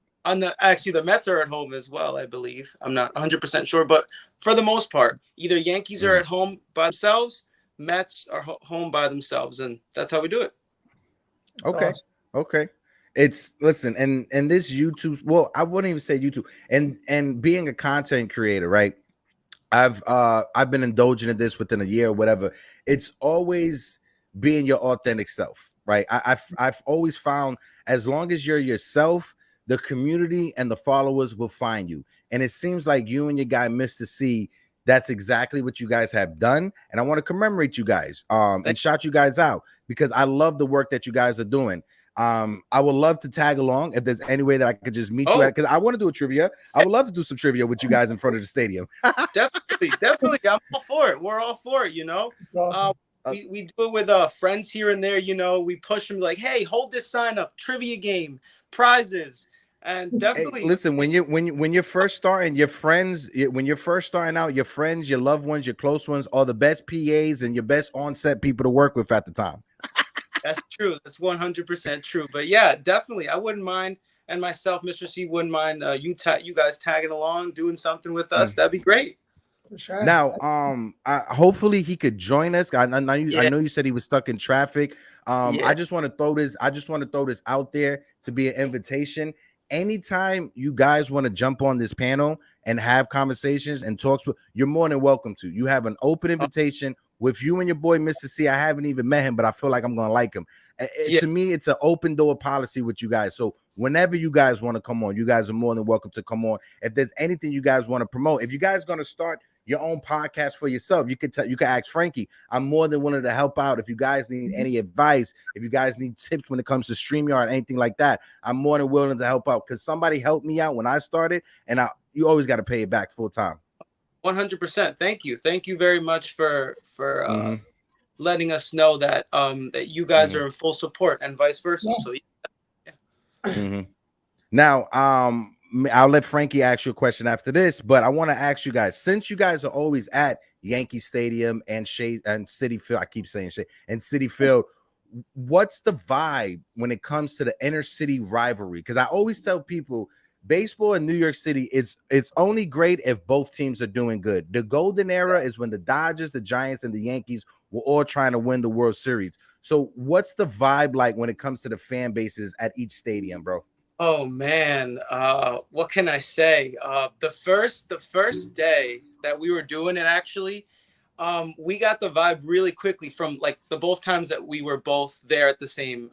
Mets are at home as well, I believe. I'm not 100% sure, but for the most part, either Yankees are at home by themselves, Mets are home by themselves, and that's how we do it. Okay. It's, listen, and this YouTube, well, I wouldn't even say YouTube, and being a content creator, right? I've been indulging in this within a year or whatever. It's always being your authentic self, right? I've always found, as long as you're yourself, the community and the followers will find you. And it seems like you and your guy, Mr. C, that's exactly what you guys have done. And I want to commemorate you guys and shout you guys out, because I love the work that you guys are doing. I would love to tag along if there's any way that I could just meet you at, because I want to do a trivia. I would love to do some trivia with you guys in front of the stadium. Definitely. I'm all for it. We're all for it, you know. We do it with friends here and there, you know. We push them like, hey, hold this sign up, trivia game, prizes. And definitely, hey, listen, when you're first starting, your friends, when you're first starting out, your friends, your loved ones, your close ones are the best PAs and your best on-set people to work with at the time. That's true. That's 100% true. But yeah, definitely, I wouldn't mind, and myself, Mr. C, wouldn't mind you guys tagging along, doing something with us. That'd be great. Sure. Now, hopefully he could join us. I know you said he was stuck in traffic. I just want to throw this out there to be an invitation. Anytime you guys want to jump on this panel and have conversations and talks, you're more than welcome to. You have an open invitation with you and your boy, Mr. C. I haven't even met him, but I feel like I'm gonna like him. To me, it's an open door policy with you guys. So whenever you guys want to come on, you guys are more than welcome to come on. If there's anything you guys want to promote, if you guys gonna start your own podcast for yourself, you could ask Frankie. I'm more than willing to help out. If you guys need any advice, if you guys need tips when it comes to StreamYard, anything like that, I'm more than willing to help out, because somebody helped me out when I started, and you always got to pay it back full time. 100%. Thank you very much for letting us know that that you guys are in full support, and vice versa. So now I'll let Frankie ask you a question after this, but I want to ask you guys, since you guys are always at Yankee Stadium and Citi Field, I keep saying Shea and Citi Field, what's the vibe when it comes to the inner city rivalry? Because I always tell people, baseball in New York City, it's only great if both teams are doing good. The golden era is when the Dodgers, the Giants, and the Yankees were all trying to win the World Series. So what's the vibe like when it comes to the fan bases at each stadium, bro? Oh man, what can I say? The first day that we were doing it, actually, we got the vibe really quickly from like the both times that we were both there at the same.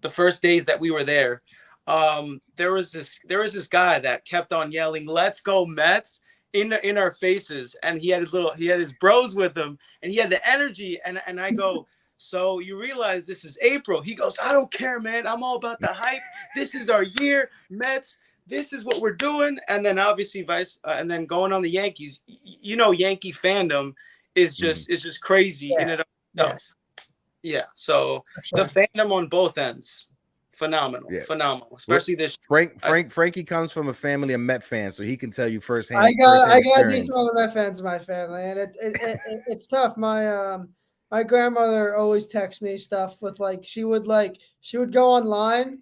The first days that we were there, there was this guy that kept on yelling, "Let's go Mets!" in our faces, and he had his bros with him, and he had the energy, and I go. So you realize this is April. He goes, I don't care, man. I'm all about the hype. This is our year, Mets. This is what we're doing. And then obviously and then going on the Yankees. Yankee fandom is just crazy in and of itself. Yeah. So the fandom on both ends, phenomenal, phenomenal. Especially this. Frankie comes from a family of Met fans, so he can tell you firsthand. I got a decent amount of Met fans in my family, and it's tough. My grandmother always texts me stuff with like she would go online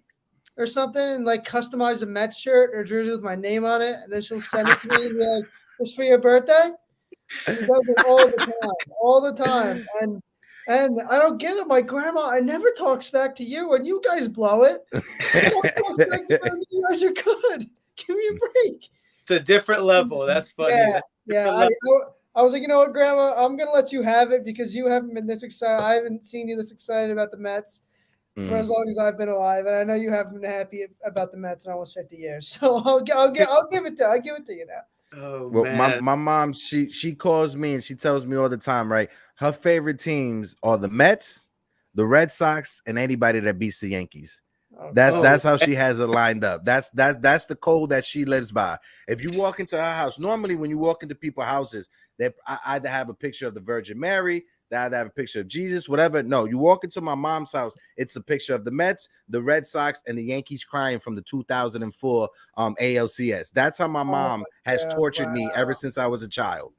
or something and like customize a Mets shirt or jersey with my name on it, and then she'll send it to me and be like, "It's for your birthday." She does it all the time, and I don't get it. My grandma, I never talks back to you, and you guys blow it. Talks back to me. You guys are good. Give me a break. It's a different level. That's funny. Yeah. I was like, you know what, Grandma, I'm gonna let you have it because you haven't been this excited. I haven't seen you this excited about the Mets for as long as I've been alive, and I know you haven't been happy about the Mets in almost 50 years. So I'll give it to you now. Oh, well, man. my mom, she calls me and she tells me all the time, right? Her favorite teams are the Mets, the Red Sox, and anybody that beats the Yankees. That's how she has it lined up. That's the code that she lives by. If you walk into her house, normally when you walk into people's houses, they either have a picture of the Virgin Mary, they either have a picture of Jesus, whatever. No, you walk into my mom's house, it's a picture of the Mets, the Red Sox, and the Yankees crying from the 2004 ALCS. That's how my mom has tortured me ever since I was a child.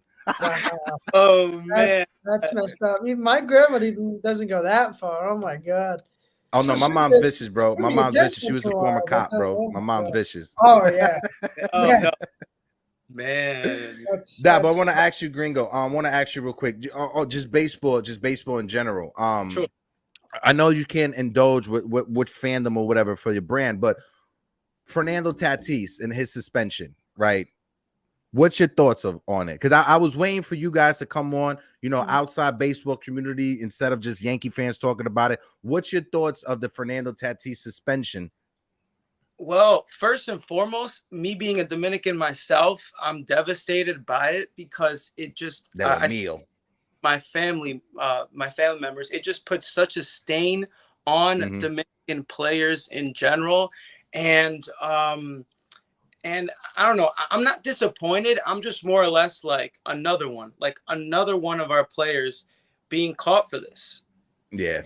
Oh man, that's messed up. Even my grandmother even doesn't go that far. Oh my god. Oh no, my mom's vicious, bro. My mom's vicious. She was a former cop, bro. My mom's vicious. Oh yeah. Oh no. Man, but I want to ask you, Gringo. I want to ask you real quick. Just baseball in general. Sure. I know you can't indulge with fandom or whatever for your brand, but Fernando Tatis and his suspension, right? What's your thoughts on it? Because I was waiting for you guys to come on, outside baseball community instead of just Yankee fans talking about it. What's your thoughts of the Fernando Tatis suspension? Well, first and foremost, me being a Dominican myself, I'm devastated by it because it just my family members, it just puts such a stain on Dominican players in general. And I don't know, I'm not disappointed. I'm just more or less like another one of our players being caught for this. Yeah.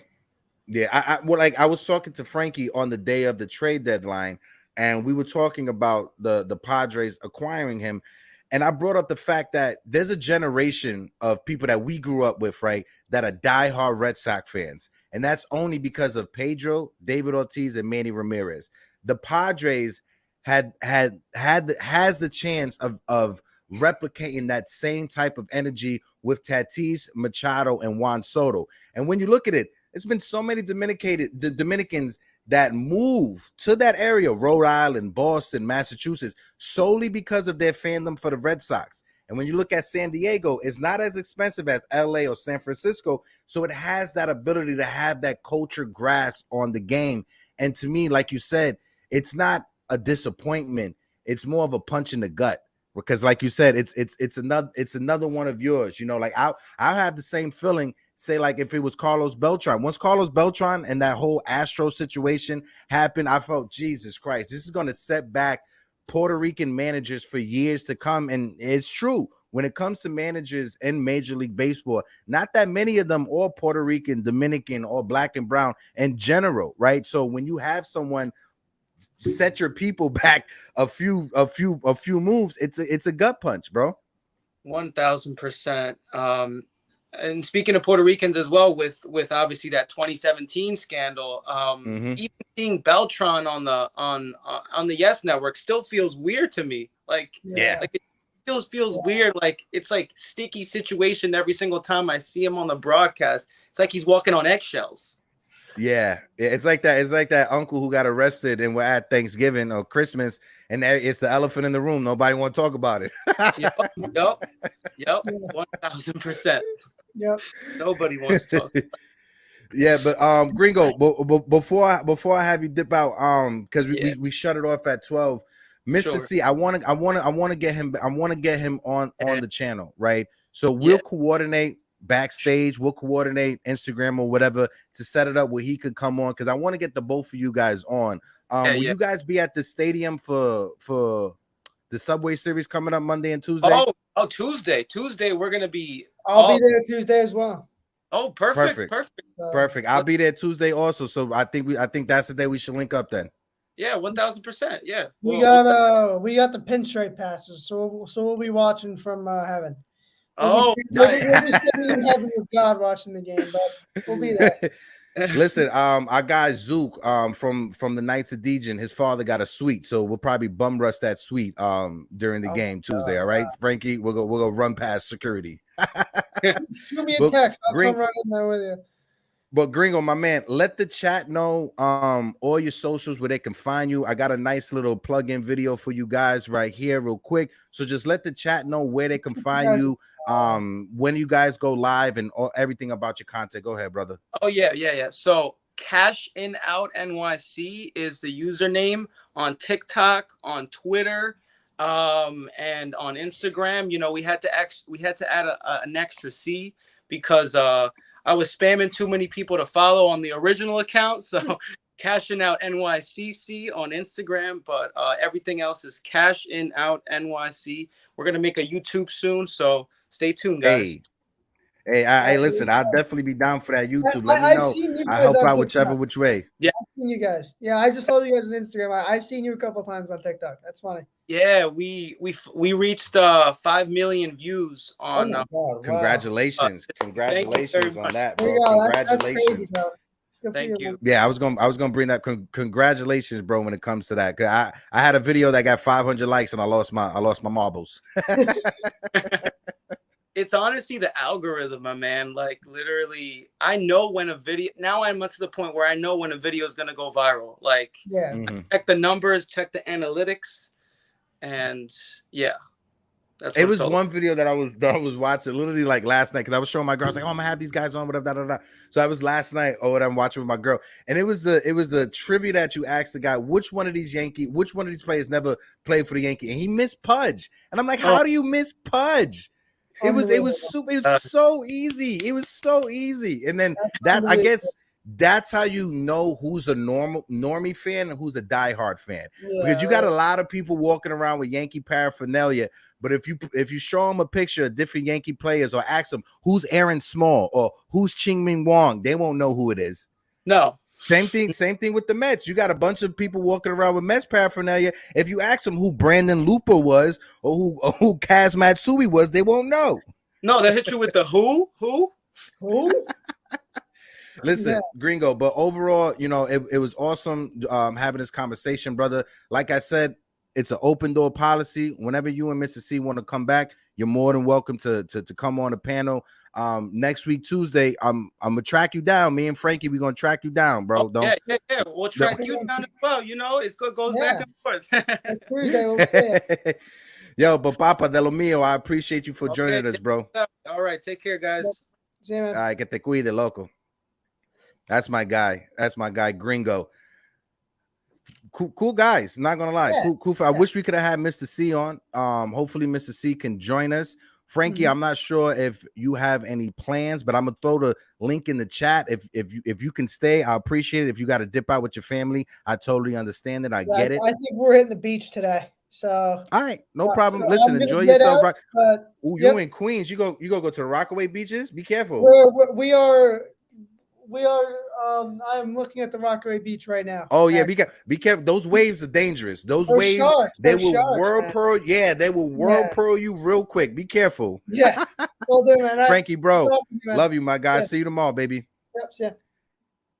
I was talking to Frankie on the day of the trade deadline, and we were talking about the Padres acquiring him. And I brought up the fact that there's a generation of people that we grew up with, right, that are diehard Red Sox fans. And that's only because of Pedro, David Ortiz, and Manny Ramirez. The Padres has the chance of replicating that same type of energy with Tatis, Machado, and Juan Soto. And when you look at it, it's been so many Dominicans that move to that area, Rhode Island, Boston, Massachusetts, solely because of their fandom for the Red Sox. And when you look at San Diego, it's not as expensive as LA or San Francisco. So it has that ability to have that culture grasp on the game. And to me, like you said, it's not a disappointment. It's more of a punch in the gut. Because like you said, it's another one of yours. Like I'll have the same feeling. Say like if it was Carlos Beltran. Once Carlos Beltran and that whole Astro situation happened, I felt, Jesus Christ, this is going to set back Puerto Rican managers for years to come. And it's true. When it comes to managers in Major League Baseball, not that many of them are Puerto Rican, Dominican, or black and brown in general, right? So when you have someone set your people back a few moves, it's a gut punch, bro. 1000%. And speaking of Puerto Ricans as well, with obviously that 2017 scandal, even seeing Beltron on the Yes Network still feels weird to me. Like, Yeah. like it feels weird. Like it's like sticky situation every single time I see him on the broadcast. It's like he's walking on eggshells. Yeah, it's like that. It's like that uncle who got arrested and we're at Thanksgiving or Christmas, and it's the elephant in the room. Nobody want to talk about it. Yep, 1000%. Yep. Nobody wants to talk. Yeah, but Gringo, before I have you dip out, because we shut it off at 12. Mr. Sure. C, I want to get him on the channel, right? So we'll coordinate backstage, we'll coordinate Instagram or whatever to set it up where he could come on, because I want to get the both of you guys on. Will you guys be at the stadium for the Subway Series coming up Monday and Tuesday? Oh, Tuesday we're gonna be. I'll be there Tuesday as well. Oh, perfect. I'll be there Tuesday also. So I think that's the day we should link up then. Yeah, 1000%. Yeah. We got the pinstripe passes, so we'll be watching from heaven. We'll be sitting in heaven with God watching the game, but we'll be there. Listen, our guy Zook, from the Knights of Dejan, his father got a suite, so we'll probably bum rush that suite during the game Tuesday. All right, Frankie, we'll go run past security. Shoot me a text. I'll come right in there with you. But Gringo, my man, let the chat know all your socials where they can find you. I got a nice little plug-in video for you guys right here real quick. So just let the chat know where they can find you, when you guys go live and everything about your content. Go ahead, brother. Oh, yeah. So Cash In Out NYC is the username on TikTok, on Twitter, and on Instagram. You know, we had to add an extra C because I was spamming too many people to follow on the original account. So Cash In Out NYCC on Instagram, but everything else is Cash In Out NYC. We're going to make a YouTube soon, so stay tuned, guys. Hey, listen, I'll definitely be down for that YouTube. Let me know. I help out which way. Yeah, I've seen you guys. Yeah, I just followed you guys on Instagram. I've seen you a couple times on TikTok. That's funny. Yeah, we reached 5 million views on. Oh my God, congratulations! Congratulations on that, bro. Congratulations! That's crazy, bro. Thank you. Yeah, I was gonna bring that. Congratulations, bro. When it comes to that, 'cause I had a video that got 500 likes and I lost my marbles. It's honestly the algorithm, my man. Like literally, I know when a video. Now I'm up to the point where I know when a video is gonna go viral. Like, I check the numbers, check the analytics, and yeah. It was one video that I was watching literally like last night because I was showing my girl. I was like, "Oh, I'm gonna have these guys on, whatever." So I was last night, I'm watching with my girl, and it was the trivia that you asked the guy, which one of these players never played for the Yankees, and he missed Pudge, and I'm like, how do you miss Pudge? It was so easy. It was so easy, and then I guess that's how you know who's a normie fan and who's a diehard fan, because you got a lot of people walking around with Yankee paraphernalia. But if you show them a picture of different Yankee players or ask them who's Aaron Small or who's Ching-Ming Wong, they won't know who it is. No. Same thing with the Mets. You got a bunch of people walking around with Mets paraphernalia. If you ask them who Brandon Looper was or who Kaz Matsui was, they won't know. No, they hit you with the who? Listen, Gringo, but overall, it was awesome having this conversation, brother. Like I said, it's an open door policy. Whenever you and Mr. C want to come back, you're more than welcome to come on the panel. Next week, Tuesday, I'm gonna track you down. Me and Frankie, we're gonna track you down, bro. Yeah. We'll track you down as well. It goes back and forth. Next Tuesday, we'll see. Yo, but Papa de lo mío, I appreciate you for joining us, bro. All right, take care, guys. See you, man. All right, que te cuide, loco. That's my guy. That's my guy, Gringo. Cool guys, not gonna lie. Cool. I wish we could have had Mr. C on. Hopefully Mr. C can join us. Frankie, I'm not sure if you have any plans, but I'm gonna throw the link in the chat. If you can stay, I appreciate it. If you got to dip out with your family, I totally understand it. I get it. I think we're hitting the beach today. So all right, no problem. Listen, enjoy yourself. You in Queens? You go to the Rockaway beaches. Be careful. We are. I'm looking at the Rockaway Beach right now. Oh yeah, be careful. Those waves are dangerous. Those waves, they will whirlpool. Yeah, they will whirlpool you real quick. Be careful. Yeah. Well, man, Frankie, bro, love you, my guy. See you tomorrow, baby. Yep. See ya.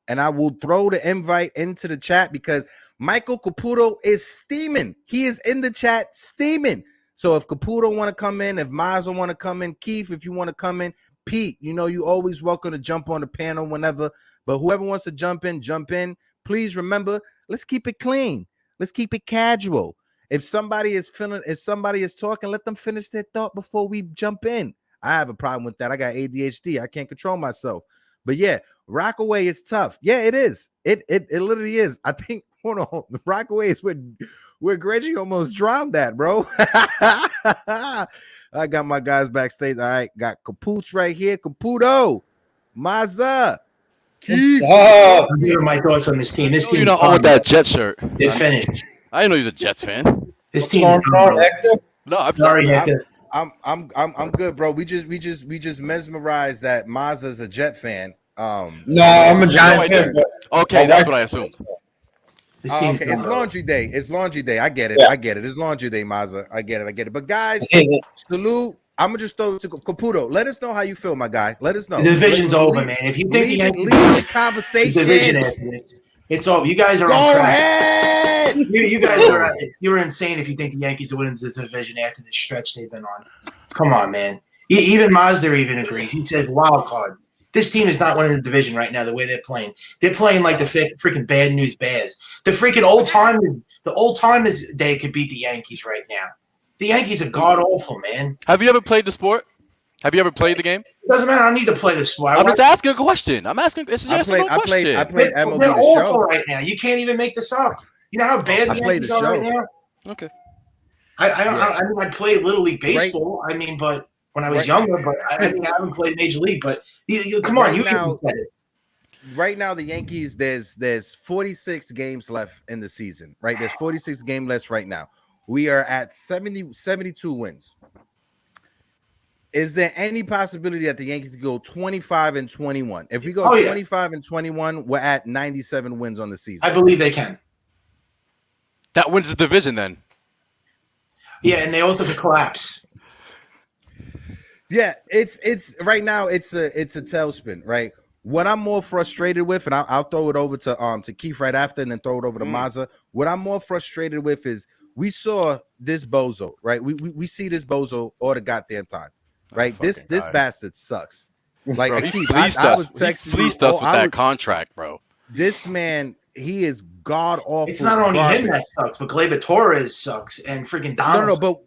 and I will throw the invite into the chat because Michael Caputo is steaming. He is in the chat steaming. So if Caputo want to come in, if Mazza want to come in, Keith, if you want to come in, Pete, you know, you always welcome to jump on the panel whenever. But whoever wants to jump in, jump in. Please remember, let's keep it clean. Let's keep it casual. If somebody is talking, let them finish their thought before we jump in. I have a problem with that. I got ADHD. I can't control myself. But yeah, Rockaway is tough. Yeah, it is. It literally is. I think, hold on, Rockaway is where Reggie almost drowned that, bro. I got my guys backstage. All right, got Capoots right here. Caputo, Mazza, Keith. I'm giving my thoughts on this team. This team, You're not on with that Jet shirt. They're finished. I didn't know he was a Jets fan. This team. No, I'm Sorry, sorry. Hector. I'm good, bro. We just mesmerized that Mazza's a Jet fan. No, I'm a Giant fan. Okay, that's what I assumed. This team's okay, it's done. laundry day. It's laundry day. I get it. Yeah. I get it. It's laundry day, Mazza. I get it. But guys, salute. I'm gonna just throw it to Caputo. Let us know how you feel, my guy. Let us know. The division's over, man. If you think the Yankees lead the the conversation, division after this, it's over. You guys are go on track. ahead. You guys are you're insane if you think the Yankees will win the division after the stretch they've been on. Come on, man. Even Mazda even agrees. He said wild card. This team is not winning the division right now the way they're playing. They're playing like the freaking bad news Bears. The freaking old timers they could beat the Yankees right now. The Yankees are god awful, man. Have you ever played the sport? Have you ever played the game? It doesn't matter. I don't need to play the sport. I'm just asking a question. I'm asking. It's I just a played question. MLB They're the awful show. right now. You can't even make this up. You know how bad the I played Yankees the are right show. now? Okay. I mean, I played Little League Baseball. I mean, but when I was younger, but I mean, I haven't played Major League. But come on, you now, said it. Right now, the Yankees, there's 46 games left in the season, right? There's 46 games left right now. We are at 72 wins. Is there any possibility that the Yankees go 25-21? If we go 25-21, we're at 97 wins on the season. I believe they can. That wins the division then. Yeah, and they also could collapse. Yeah, it's right now. It's a tailspin, right? What I'm more frustrated with, and I'll throw it over to Keith right after, and then throw it over to Mazza. What I'm more frustrated with is we saw this bozo, right? We see this bozo all the goddamn time, right? This bastard sucks. Like Bro, Keith, I was texting you. Please with that contract, bro. This man, he is god awful. It's not only garbage. him that sucks, but Gleyber Torres sucks, and freaking Donaldson. No, but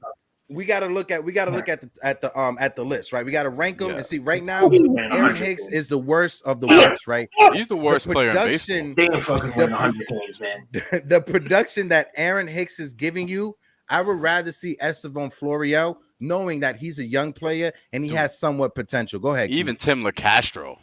we got to look at the list, right? We got to rank them and see. Right now, Man, Aaron Hicks is the worst of the worst, right? He's the worst player in baseball. They ain't fucking win 100 games, man. The production that Aaron Hicks is giving you, I would rather see Estevan Florial, knowing that he's a young player and he has somewhat potential. Go ahead. Even Tim LeCastro.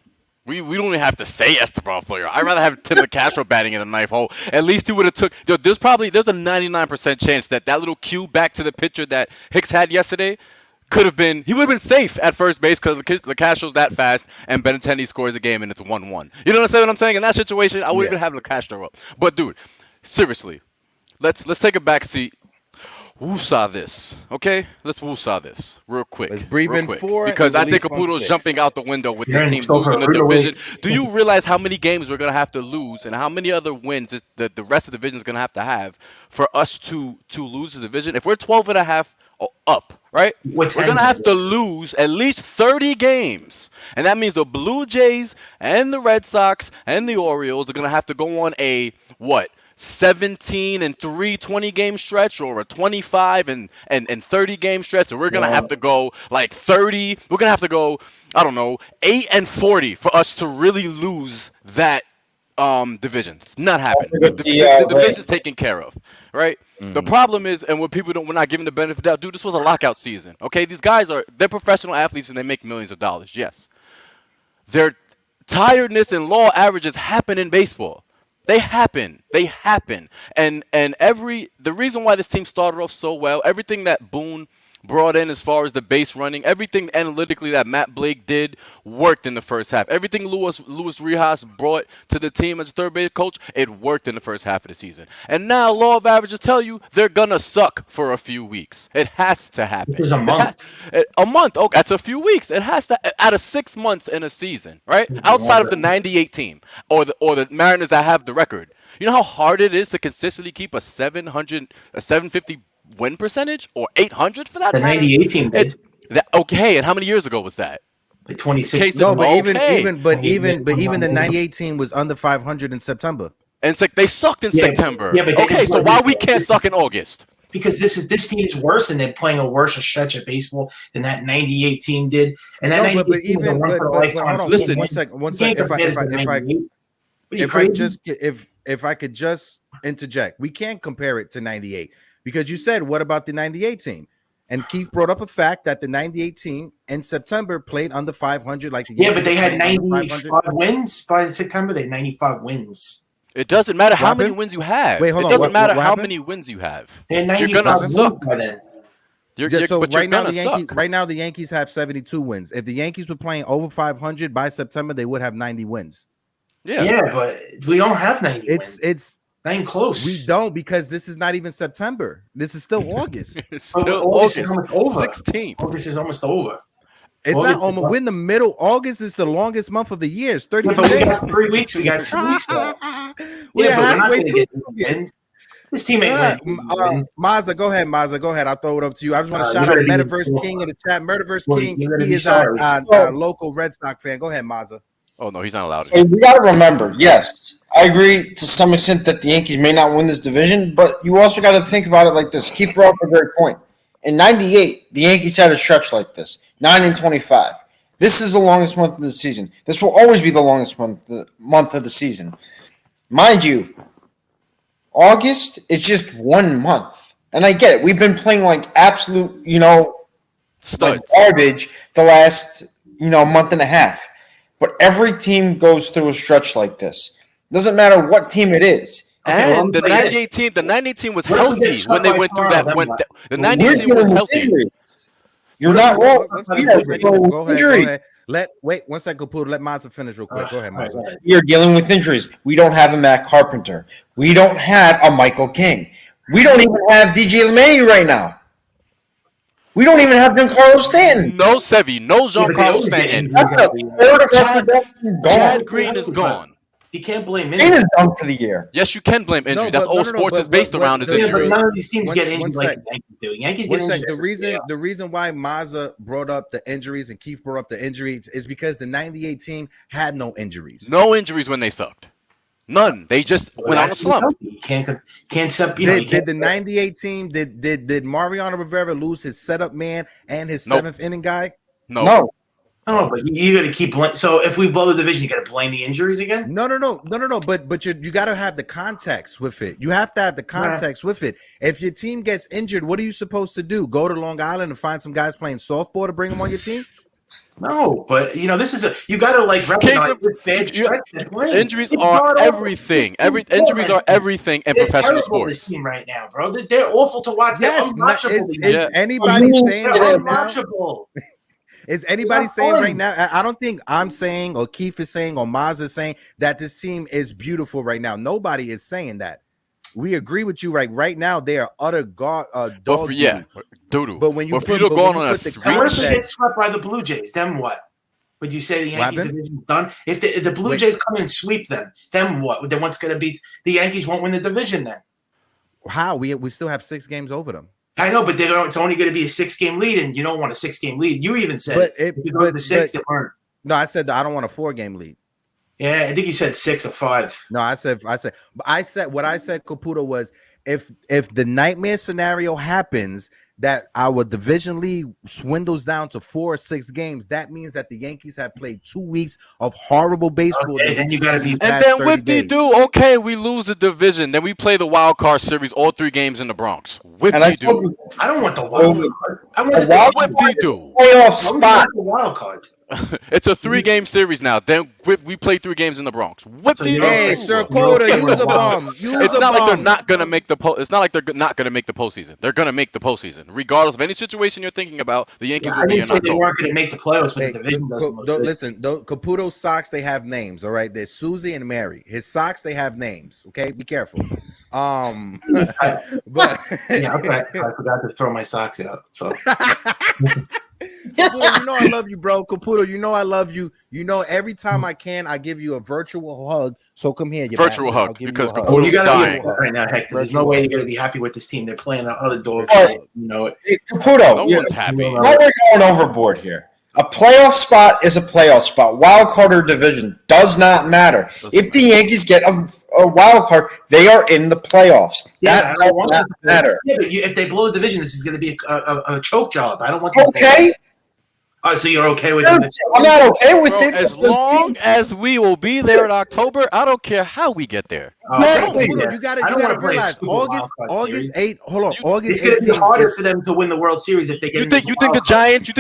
We don't even have to say Esteban Florial. I'd rather have Tim LeCastro batting in the ninth hole. At least he would have took. There's a 99% chance that little cue back to the pitcher that Hicks had yesterday could have been. He would have been safe at first base because LeCastro's that fast and Benintendi scores a game and it's 1-1. You know what I'm saying? In that situation, I would even have LeCastro up. But dude, seriously, let's take a back seat. Woosah this, okay? Let's woosah this real quick. Let's breathe in 4 because I think Caputo's jumping out the window with this team losing the division. Do you realize how many games we're gonna have to lose and how many other wins the rest of the division is gonna have to have for us to lose the division? If we're 12.5 up, right? We're gonna have to lose at least 30 games, and that means the Blue Jays and the Red Sox and the Orioles are gonna have to go on a 17-3 20-game stretch or a 25 and 30 game stretch, and we're gonna have to go like 30. We're gonna have to go, I don't know, 8-40 for us to really lose that division. It's not happening. The division's taken care of, right? The problem is, and what people we're not giving the benefit of the doubt, dude, this was a lockout season. Okay, these guys they're professional athletes and they make millions of dollars. Yes, their tiredness and law averages happen in baseball. They happen. And the reason why this team started off so well, everything that Boone brought in as far as the base running, everything analytically that Matt Blake did worked in the first half. Everything Luis Rijas brought to the team as a third base coach, it worked in the first half of the season. And now law of averages tell you they're gonna suck for a few weeks. It has to happen. This is a month. A month. Oh, that's a few weeks. It has to out of 6 months in a season, right? Outside of the 98 team or the Mariners that have the record. You know how hard it is to consistently keep a 750 win percentage or 800 for that The matter? 98 team did. Okay, and how many years ago was that? The 26. No, but Okay. even the 98 team was under 500 in September. And it's like they sucked in September. Yeah, but they okay, didn't so play why we baseball. can't suck in August? Because this team is worse, and they're playing a worse stretch of baseball than that 98 team did. And that No, 98 but team was a even one for a lifetime hold team. on, Listen, one second. You can't compare this to 98. If I could just interject, we can't compare it to 98 because you said what about the 98 team? And Keith brought up a fact that the 98 team in September played under 500 like the Yeah, but they had Yankees played under 95 wins by September. They had 95 wins. It doesn't matter how many happened? wins you have. Wait, hold it on, doesn't matter what how happened? many wins you have. They had You're 95 gonna wins suck. by then. So But you're right now gonna suck. right now the Yankees have 72 wins. If the Yankees were playing over 500 by September, they would have 90 wins. Yeah, but we don't have 90 wins. It's Not even close. we don't because this is not even September. This is still August. It's But still August August is almost over. 16th. August is almost over. It's August not almost. is We're in the middle. August is the longest month of the year. It's 32 But we days. got 3 weeks. We got 2 weeks left. We're Yeah, but we're not halfway going to through. get wins. This team ain't winning. wins. Mazza, go ahead, Mazza. Go ahead. I'll throw it up to you. I just want to You shout out better be- Metaverse King in the chat. Metaverse Well, King, you better he be is sorry. our local Red Sox fan. Go ahead, Mazza. Oh no, he's not allowed. Hey, we got to remember, yes, I agree to some extent that the Yankees may not win this division, but you also got to think about it like this. Keep brought up a great point. In '98, the Yankees had a stretch like this, 9-25. This is the longest month of the season. This will always be the longest month of the season. Mind you, August is just 1 month. And I get it. We've been playing like absolute, like Studs. garbage the last, month and a half. But every team goes through a stretch like this. Doesn't matter what team it is. Okay, well, And the let me play 98 team was What if we healthy get swept when they by went through tomorrow, that. When then the We're 98 team was dealing with healthy. injuries. You're not wrong. Go ahead. Injuries. Wait 1 second, Caputo. Let Mazza finish real quick. Go ahead, Mazza. You're dealing with injuries. We don't have a Matt Carpenter. We don't have a Michael King. We don't even have DJ LeMahieu right now. We don't even have Giancarlo Stanton. No Sevy, no Yeah, but they Giancarlo always get Stanton. injured. That's a third of our production Chad gone. Green is gone. You can't blame Stanton injuries. is done for the year. Yes, you can blame injuries. That's all sports is but based around. Is the- Yeah, but injuries. none of these teams One- get one injured like sec. the Yankees do. Yankees One get sec. injured. The reason why Mazza brought up the injuries and Keith brought up the injuries is because the 98 team had no injuries. No injuries when they sucked. None. They just went on a slump. You can't step. Did the 98 team did Mariano Rivera lose his setup man and his Nope. seventh inning guy? No. Oh, but you got to keep. So if we blow the division, you got to blame the injuries again. No. But you got to have the context with it. You have to have the context with it. If your team gets injured, what are you supposed to do? Go to Long Island and find some guys playing softball to bring them on your team? No, but this is you got to recognize this bad stretch they're playing. Injuries It's are not everything. Injuries are everything in They're professional terrible, this sports. team right now, bro. They're awful to watch. Yes, They're unwatchable. is Yeah. anybody saying They're right now? unwatchable. Is anybody not saying fun. right now? I don't think I'm saying, or Keith is saying, or Maz is saying that this team is beautiful right now. Nobody is saying that. We agree with you. Right now, they are utter dog. Doo-doo. But when you But for put, you to but go when on you a put the streak, What if they get context, swept by the Blue Jays? Then what? Would you say the What Yankees happened? division's done? If the Blue Wait. Jays come in and sweep them, then what? Then what's going to be? The Yankees won't win the division then. how we still have 6 games over them. I know, but it's only going to be a 6-game lead, and you don't want a 6-game lead. You even said But if you go to the 6, they weren't. No, I said that I don't want a 4-game lead. Yeah, I think you said 6 or 5. No, I said what I said, Caputo, was if the nightmare scenario happens that our division lead swindles down to 4 or 6 games, that means that the Yankees have played 2 weeks of horrible baseball. Okay, then you gotta be- And past then 30 what we days. do? Okay, we lose the division. Then we play the wild card series, all 3 games in the Bronx. What And we I told do? you, I don't want the wild card. I want The wild the What we do? playoff I want spot. the wild card. It's a 3-game series now. Then we play 3 games in the Bronx. What So do you you're Hey, do? okay. Sir You're Coda, okay use with a wild. bum. Use It's a not like they're bum. not gonna make the It's not like they're not gonna make the postseason. They're gonna make the postseason, regardless of any situation you're thinking about. The Yankees Yeah, will I be didn't in say they October. weren't going to make the playoffs, but Hey, the division doesn't look good. listen, Caputo's socks, they have names, all right? There's Susie and Mary. His socks, they have names, okay? Be careful. But Yeah, okay. I forgot to throw my socks out. So Caputo, you know I love you, bro. Caputo, you know I love you. You know every time I can, I give you a virtual hug. So come here, you Virtual bastard. hug, I'll give because you a hug. oh, you Caputo's got to be dying. upset right now, Hector. There's no Virtual way hug. you're going to be happy with this team. They're playing the other dog Virtual shit. You know it. Hey, Caputo, No yeah, one's happy. now we're going overboard here. A playoff spot is a playoff spot. Wild card or division does not matter. If the Yankees get a wild card, they are in the playoffs. Yeah, That I don't does want not them to- matter. Yeah, but if they blow a division, this is going to be a choke job. I don't want them to- Okay, Oh, so you're okay with I'm them? not okay with Bro, it. as long as we will be there in October, I don't care how we get there. Exactly. Caputo, you gotta I don't wanna play a realize stupid wild August card 8th. Hold on, It's August going to be 18th. harder for them to win the World Series if they get. You think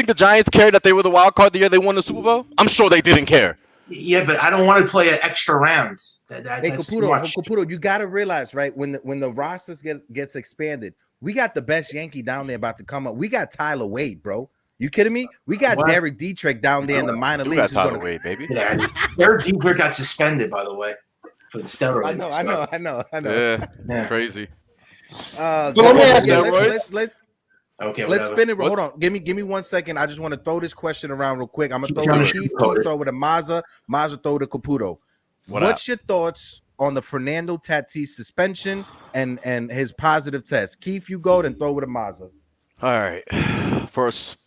the Giants cared that they were the wild card the year they won the Super Bowl? I'm sure they didn't care. Yeah, but I don't want to play an extra round. Hey, That's too much. Caputo, you gotta realize, right? When the rosters gets expanded, we got the best Yankee down there about to come up. We got Tyler Wade, bro. You kidding me? We got What? Derek Dietrich down there in the minor You leagues. got who's Tyler gonna- Wade, baby. Yeah, Derek Jeter got suspended, by the way, for the steroids. I know. Yeah, Yeah. crazy. But let me ask you- Let's Okay, let's whatever. spin it. Hold on. Give me 1 second. I just want to throw this question around real quick. I'm gonna Keep throw trying it to to Keith. sugarcoat Keith it. throw it to Mazza throw it to Caputo. What What's your thoughts on the Fernando Tatis suspension and his positive test? Keith, you go, then throw it to Mazza. All right. First,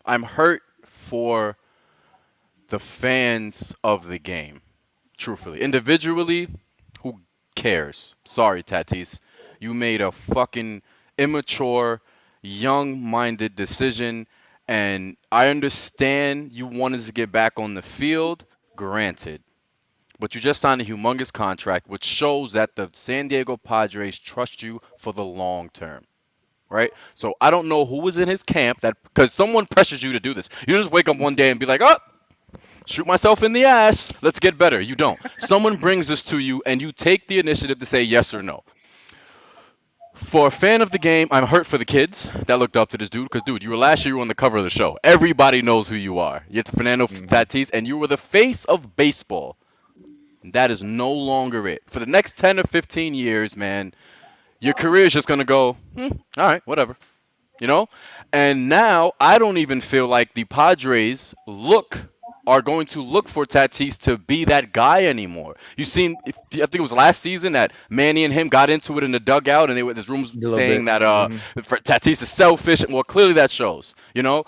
I'm hurt for the fans of the game. Truthfully, individually, who cares? Sorry, Tatis, you made a fucking immature, young-minded decision, and I understand you wanted to get back on the field. Granted. But you just signed a humongous contract, which shows that the San Diego Padres trust you for the long term, right? So I don't know who was in his camp that, because someone pressures you to do this. You just wake up one day and be like, oh, shoot myself in the ass. Let's get better. You don't. Someone brings this to you, and you take the initiative to say yes or no. For a fan of the game, I'm hurt for the kids that looked up to this dude. Because, dude, you were last year on the cover of the show. Everybody knows who you are. You're Fernando Tatis, and you were the face of baseball. That is no longer it. For the next 10 or 15 years, man, your career is just going to go, all right, whatever. You know? And now I don't even feel like the Padres are going to look for Tatis to be that guy anymore. You seen, I think it was last season that Manny and him got into it in the dugout, and there's rumors saying that Tatis is selfish. Well, clearly that shows. You know?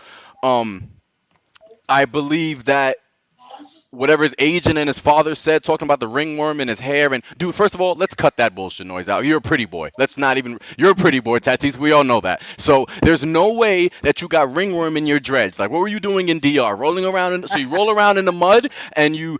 I believe that whatever his agent and his father said, talking about the ringworm in his hair. And, dude, first of all, let's cut that bullshit noise out. You're a pretty boy. You're a pretty boy, Tatis. We all know that. So there's no way that you got ringworm in your dreads. Like, what were you doing in DR? Rolling around so you roll around in the mud and you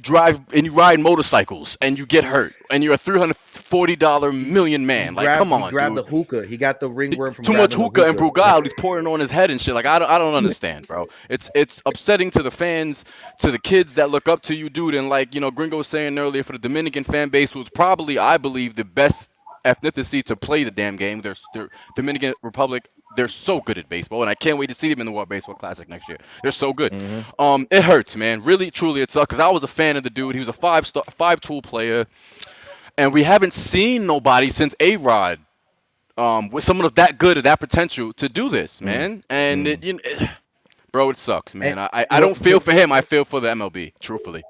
ride motorcycles and you get hurt and you're a $340 million man. Like, come on, He grabbed dude. the hookah. He got the ringworm from Too much grabbing the hookah and Brugal. He's pouring on his head and shit. Like, I don't understand, bro. It's upsetting to the fans, to the kids that look up to you, dude. And like, you know, Gringo was saying earlier, for the Dominican fan base, was probably, I believe, the best ethnicity to play the damn game. They're Dominican Republic. They're so good at baseball, and I can't wait to see them in the World Baseball Classic next year. They're so good. It hurts, man. Really, truly, it sucks, because I was a fan of the dude. He was a five-tool player, and we haven't seen nobody since A-Rod with someone of that good, of that potential to do this, man. And bro, it sucks, man. I don't feel for him. I feel for the MLB, truthfully,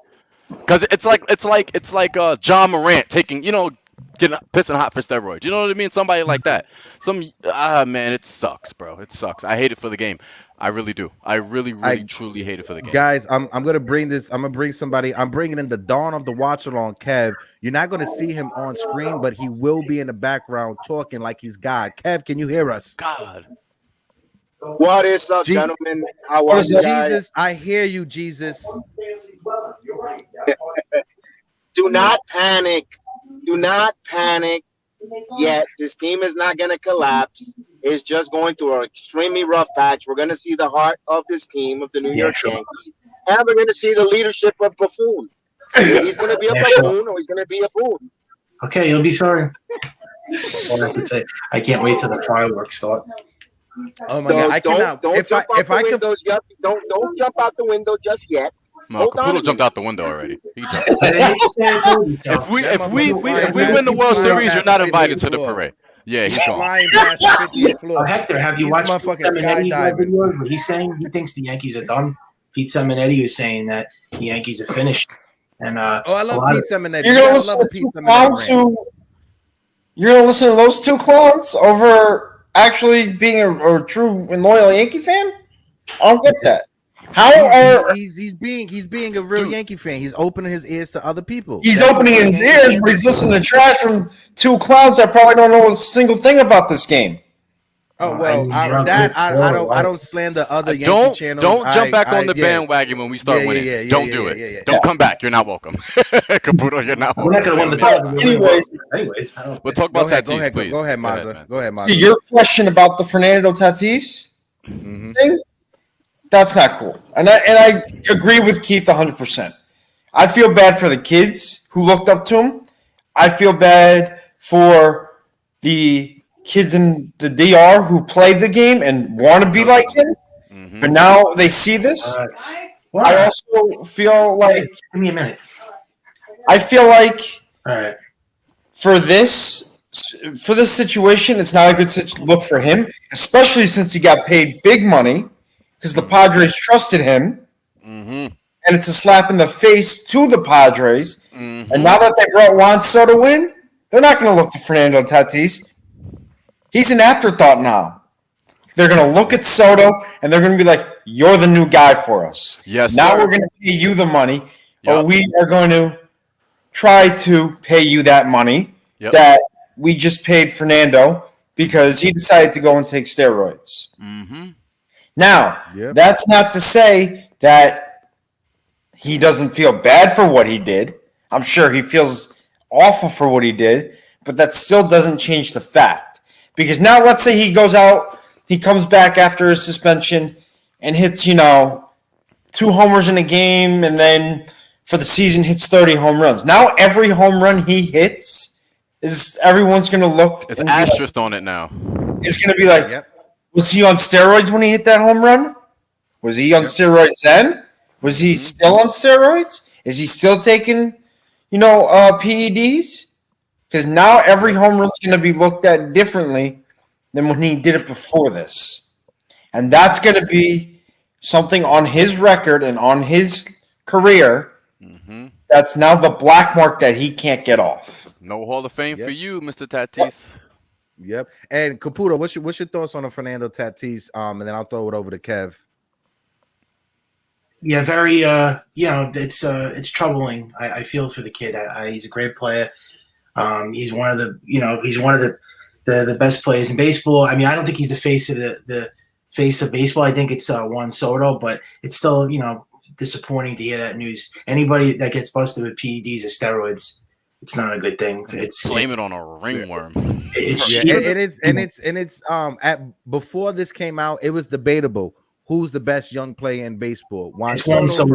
because it's like John Morant taking, getting pissing hot for steroids. You know what I mean? Somebody like that. Man, it sucks, bro. It sucks. I hate it for the game. I really do. I really, truly hate it for the game. Guys, I'm gonna bring this. I'm gonna bring somebody. I'm bringing in the dawn of the watch along, Kev. You're not gonna see him on screen, but he will be in the background talking like he's God. Kev, can you hear us? God. What is up, gentlemen? How are you guys? Jesus, I hear you, Jesus. Do not panic. Do not panic. yet. This team is not going to collapse. It's just going through an extremely rough patch. We're going to see the heart of this team, of the New York Yankees, and we're going to see the leadership of Buffoon. He's going to be a buffoon, or he's going to be a boon. Okay, you'll be sorry. I can't wait till the fireworks start. Oh my God! I cannot. Don't jump out the windows. Don't jump out the window just yet. No, Caputo jumped out the window already. He jumped. If we win the World Series, you're not invited to the parade. Yeah, he's gone. Flying past the 50th floor. Hector, have you watched Pete Seminetti's video? What he's saying, he thinks the Yankees are done. Pete Seminetti was saying that the Yankees are finished. And I love Pete Seminetti. You're gonna listen to two clowns you're gonna listen to those two clowns over actually being a true and loyal Yankee fan? I don't get that. He's being a real Yankee fan. He's opening his ears to other people. He's opening his ears, but he's listening to trash from two clowns that probably don't know a single thing about this game. Oh well, I don't slander other Yankee channels. Don't jump back on the bandwagon when we start winning. Don't do it. Don't come back. You're not welcome. Caputo, you're not welcome. We're not going to win the title. Anyways, we'll talk about Tatis, please. Go ahead, Mazza. Go ahead, Mazza. Your question about the Fernando Tatis thing, that's not cool. And I agree with Keith 100%. I feel bad for the kids who looked up to him. I feel bad for the kids in the DR who play the game and want to be like him, but now they see this. I also feel like give me a minute. I feel like for this situation, it's not a good look for him, especially since he got paid big money because the Padres trusted him, and it's a slap in the face to the Padres. And now that they brought Juan Soto in, they're not going to look to Fernando Tatis. He's an afterthought now. They're going to look at Soto, and they're going to be like, you're the new guy for us. Yes, now we're going to pay you the money, or we are going to try to pay you that money that we just paid Fernando because he decided to go and take steroids. Now, that's not to say that he doesn't feel bad for what he did. I'm sure he feels awful for what he did, but that still doesn't change the fact. Because now let's say he goes out, he comes back after his suspension and hits, 2 homers in a game, and then for the season hits 30 home runs. Now every home run he hits everyone's going to look. It's asterisk on it now. It's going to be like, was he on steroids when he hit that home run? Was he on steroids then? Was he still on steroids? Is he still taking, PEDs? Because now every home run is going to be looked at differently than when he did it before this. And that's going to be something on his record and on his career that's now the black mark that he can't get off. No Hall of Fame for you, Mr. Tatis. Yep. And Caputo, what's your thoughts on the Fernando Tatis? And then I'll throw it over to Kev. Yeah, very. It's troubling. I feel for the kid. He's a great player. He's one of the best players in baseball. I mean, I don't think he's the face of the face of baseball. I think it's Juan Soto, but it's still, disappointing to hear that news. Anybody that gets busted with PEDs or steroids, it's not a good thing. Blame it on a ringworm. Before this came out, it was debatable who's the best young player in baseball. Juan Soto.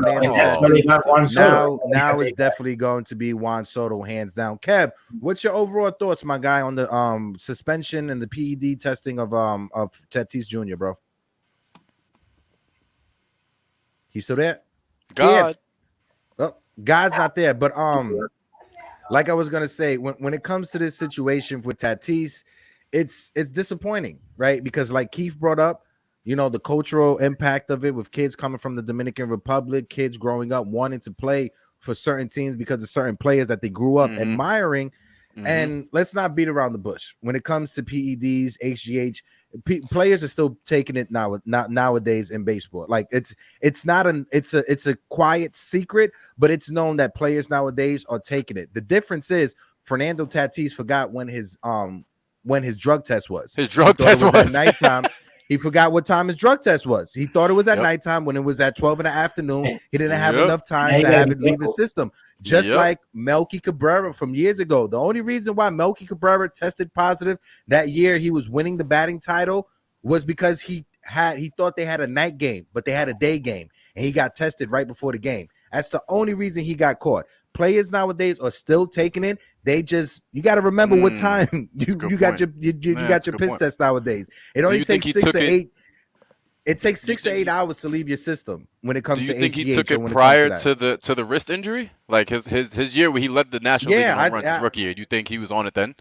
Now it's definitely going to be Juan Soto, hands down. Kev, what's your overall thoughts, my guy, on the suspension and the PED testing of Tatis Jr., bro? He still there? God. Well, God's not there, but like I was gonna say, when it comes to this situation with Tatis, it's disappointing, right? Because like Keith brought up, the cultural impact of it with kids coming from the Dominican Republic, kids growing up wanting to play for certain teams because of certain players that they grew up admiring. And let's not beat around the bush. When it comes to PEDs, HGH, players are still taking it nowadays in baseball. Like it's a quiet secret, but it's known that players nowadays are taking it. The difference is Fernando Tatis forgot when his drug test was. His drug test was at nighttime. He forgot what time his drug test was. He thought it was at Yep. nighttime when it was at 12 in the afternoon. He didn't have Yep. enough time Yeah, to you gotta have be it leave careful. his system. Just Yep. like Melky Cabrera from years ago. The only reason why Melky Cabrera tested positive that year he was winning the batting title was because he thought they had a night game, but they had a day game, and he got tested right before the game. That's the only reason he got caught. Players nowadays are still taking it. They just, you got to remember what time you got point. you Man, got your good piss point. test nowadays. It Do only you think takes he 6 took or it- 8. It takes Do you 6 or think 8 hours to leave your system when it comes Do you to think HGH he took or it when prior it comes to that. to the wrist injury? Like his year where he led the National League in Yeah, home runs his rookie year. Do you think he was on it then?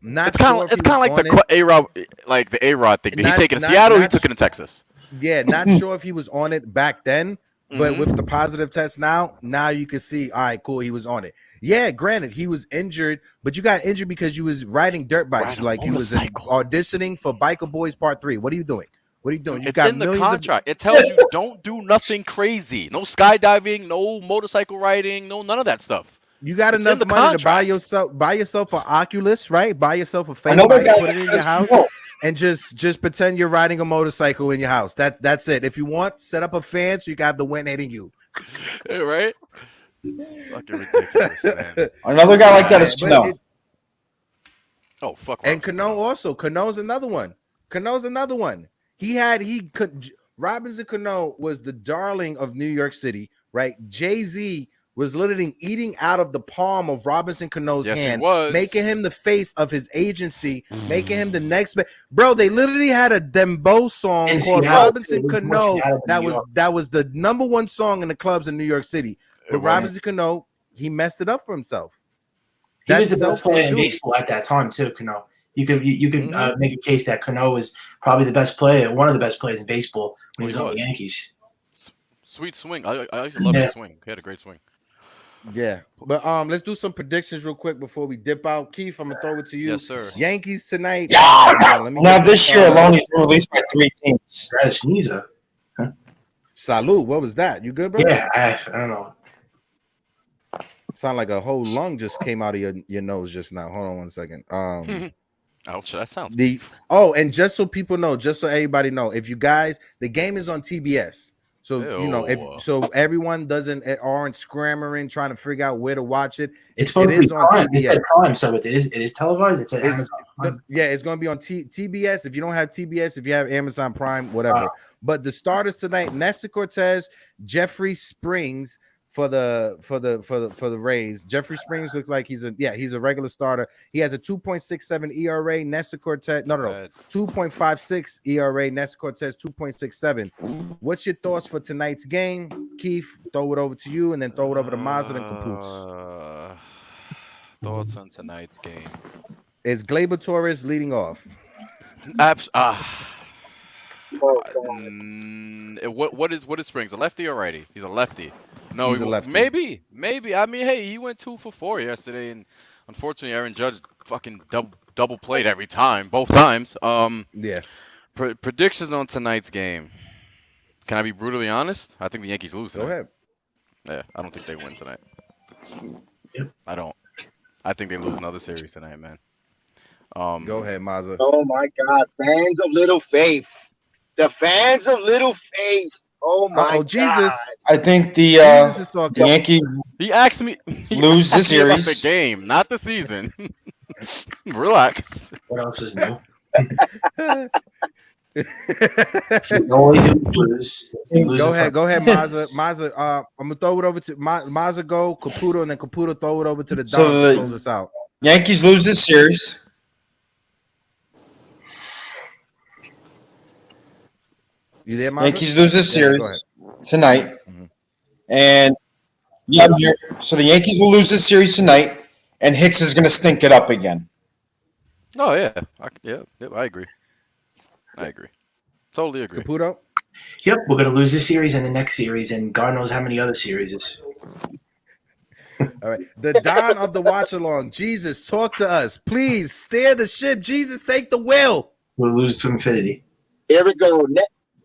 Not It's kind sure of if he was like on the it. A-Rod, like the A-Rod thing. Did he Not- take it in not- Seattle? Or he not took it in Texas. Yeah, not sure if he was on it back then, but Mhm. with the positive test now you can see, all right, cool, he was on it. Yeah, granted, he was injured, but you got injured because you was riding dirt bikes. Riding a Like you was motorcycle. auditioning for Biker Boys Part 3. What are you doing? What are you doing? You It's got in the millions contract. It tells you don't do nothing crazy. No skydiving, no motorcycle riding, no none of that stuff. you got It's in enough the money to buy contract. yourself an Oculus, right? Buy yourself a fake Another bike, guy put it in your says, house, "No." and just pretend you're riding a motorcycle in your house. That's it. If you want, set up a fan so you can have the wind hitting you. Yeah, right? Fucking ridiculous, man. Another guy like that is But Cano. Oh fuck. And Robinson Cano also. Cano's another one. Robinson Cano was the darling of New York City, right? Jay-Z was literally eating out of the palm of Robinson Cano's Yes, he hand, was. making him the face of his agency, making him the next bro. They literally had a Dembow song In called Seattle, Robinson it was more Cano Seattle than New York. that was the #1 song in the clubs in New York City. But was. Robinson Cano, he messed it up for himself. He was That's the best player in self-induced. baseball at that time too. Cano. You could Mhm. make a case that Cano was probably the best player, one of the best players in baseball when he was He on the was. Yankees. Sweet swing. I used to love his swing. He had a great swing. Yeah, but let's do some predictions real quick before we dip out. Keith, I'm gonna throw it to you. Yes, sir. Yankees tonight. Yeah. Let me Now get this year alone, he's been released by 3 teams. Brad Sneezer. Salute. What was that? You good, bro? Yeah, I don't know. Sound like a whole lung just came out of your nose just now. Hold on one second. Ouch, that sounds. And just so people know, just so everybody know, if you guys, the game is on TBS. So you know, everyone aren't scrambling trying to figure out where to watch it. It's supposed to be on Prime. TBS. It's Prime, so it is televised. It's Amazon Prime. Yeah, it's going to be on TBS. If you don't have TBS, if you have Amazon Prime, whatever. But the starters tonight: Nestor Cortez, Jeffrey Springs for the Rays. Jeffrey Springs looks like he's a regular starter. He has a 2.67 ERA. Nestor Cortez, no, 2.56 ERA. Nestor Cortez 2.67. What's your thoughts for tonight's game, Keith? Throw it over to you, and then throw it over to Mazda and Capoose. Thoughts on tonight's game? Is Gleyber Torres leading off? What is Springs? A lefty or righty? He's a lefty. No, he's a lefty. Maybe. I mean, hey, he went 2 for 4 yesterday, and unfortunately, Aaron Judge fucking double played every time, both times. Yeah. Predictions on tonight's game. Can I be brutally honest? I think the Yankees lose tonight. Go ahead. Yeah, I don't think they win tonight. Yep. I don't. I think they lose another series tonight, man. Go ahead, Mazda. Oh my God, fans of Little Faith, the fans of Little Faith. Oh my Jesus! God. I think the Jesus is talking. Yankees He asked me lose the about the series. game, not the season. Relax. What else is new? Go ahead, Mazda. I'm gonna throw it over to Mazda. Go Caputo, and then Caputo throw it over to the Don to close us out. Yankees lose this series. You there, Mazda? Yankees lose this series Go ahead. tonight, Mhm. and yeah, I'm here. So the Yankees will lose this series tonight, and Hicks is going to stink it up again. Oh yeah, I agree. Totally agree. Caputo. Yep, we're gonna lose this series and the next series, and God knows how many other series. All right, the Don of the watch along. Jesus, talk to us, please. Steer the ship. Jesus, take the wheel. We'll lose to infinity. Here we go.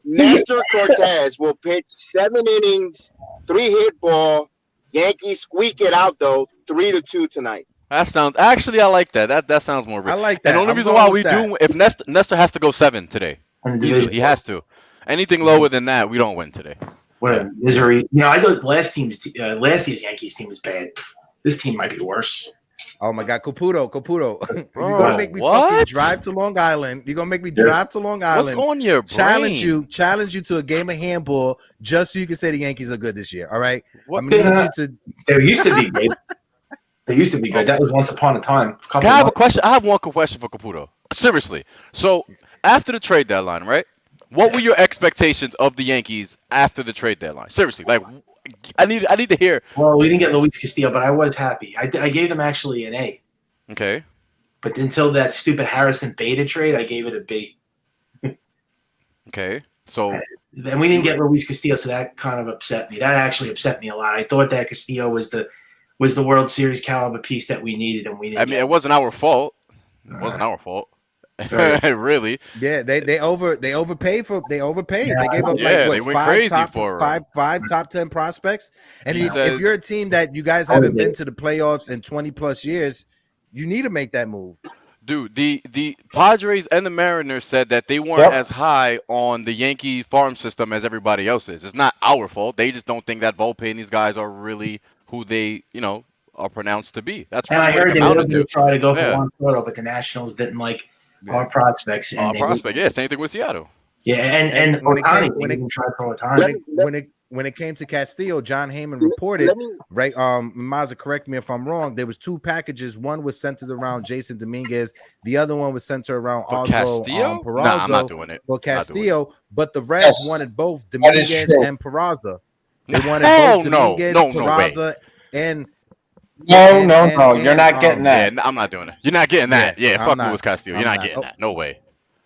Nestor Cortez will pitch 7 innings, 3 hit ball. Yankees squeak it out though, 3-2 tonight. That sounds actually I like that. That sounds more real. I like And that. the only I'm reason going why with we that. do if Nestor has to go 7 today. in the Easily. division. He has to. Anything lower than that, we don't win today. What a misery! You know, I thought last year's Yankees team was bad. This team might be worse. Oh my God, Caputo. Bro, You're gonna make me fucking drive to Long Island. You're gonna make me drive to Long Island. What's on your brain? Challenge you to a game of handball just so you can say the Yankees are good this year. All right. What? I'm gonna need you to. They used to be good. They used to be good. That was once upon a time. Can I have a question? I have one question for Caputo. Seriously. So after the trade deadline, right? What were your expectations of the Yankees after the trade deadline? Seriously, like I need to hear. Well, we didn't get Luis Castillo, but I was happy. I gave them actually an A. Okay. But until that stupid Harrison Beta trade, I gave it a B. Okay. So. And we didn't get Luis Castillo, so that kind of upset me. That actually upset me a lot. I thought that Castillo was the World Series caliber piece that we needed, and we didn't. I mean, it wasn't our fault. It wasn't our fault. Right. Really? Yeah, they overpaid. Yeah, They gave up they went crazy for five top 10 prospects. And He said- if you're a team that you guys haven't been to the playoffs in 20 plus years, you need to make that move. Dude, the Padres and the Mariners said that they weren't as high on the Yankee farm system as everybody else is. It's not our fault. They just don't think that Volpe and these guys are really who they, are pronounced to be. That's And really I heard what it they come were down going to try to go for Yeah. Juan Soto, but the Nationals didn't like our prospects. And Our prospect, yeah, same thing with Seattle. Yeah, and when it Ohtani, came- when they it- even tried for Ohtani. When it came to Castillo, John Heyman reported, right? Mazza, correct me if I'm wrong. There was 2 packages. One was centered around Jason Dominguez. The other one was centered around For Oswald Castillo? Peraza. Nah, I'm not doing it. For Not doing it. Castillo, but the Reds wanted both Dominguez true. and Peraza. They wanted Hell both no. Dominguez, No way. Peraza, and No, you're not getting Yeah, that. I'm not doing it. You're not getting that. Yeah, Yeah, I'm fuck not. Luis Castillo. You're I'm not not. getting Oh. that. No way.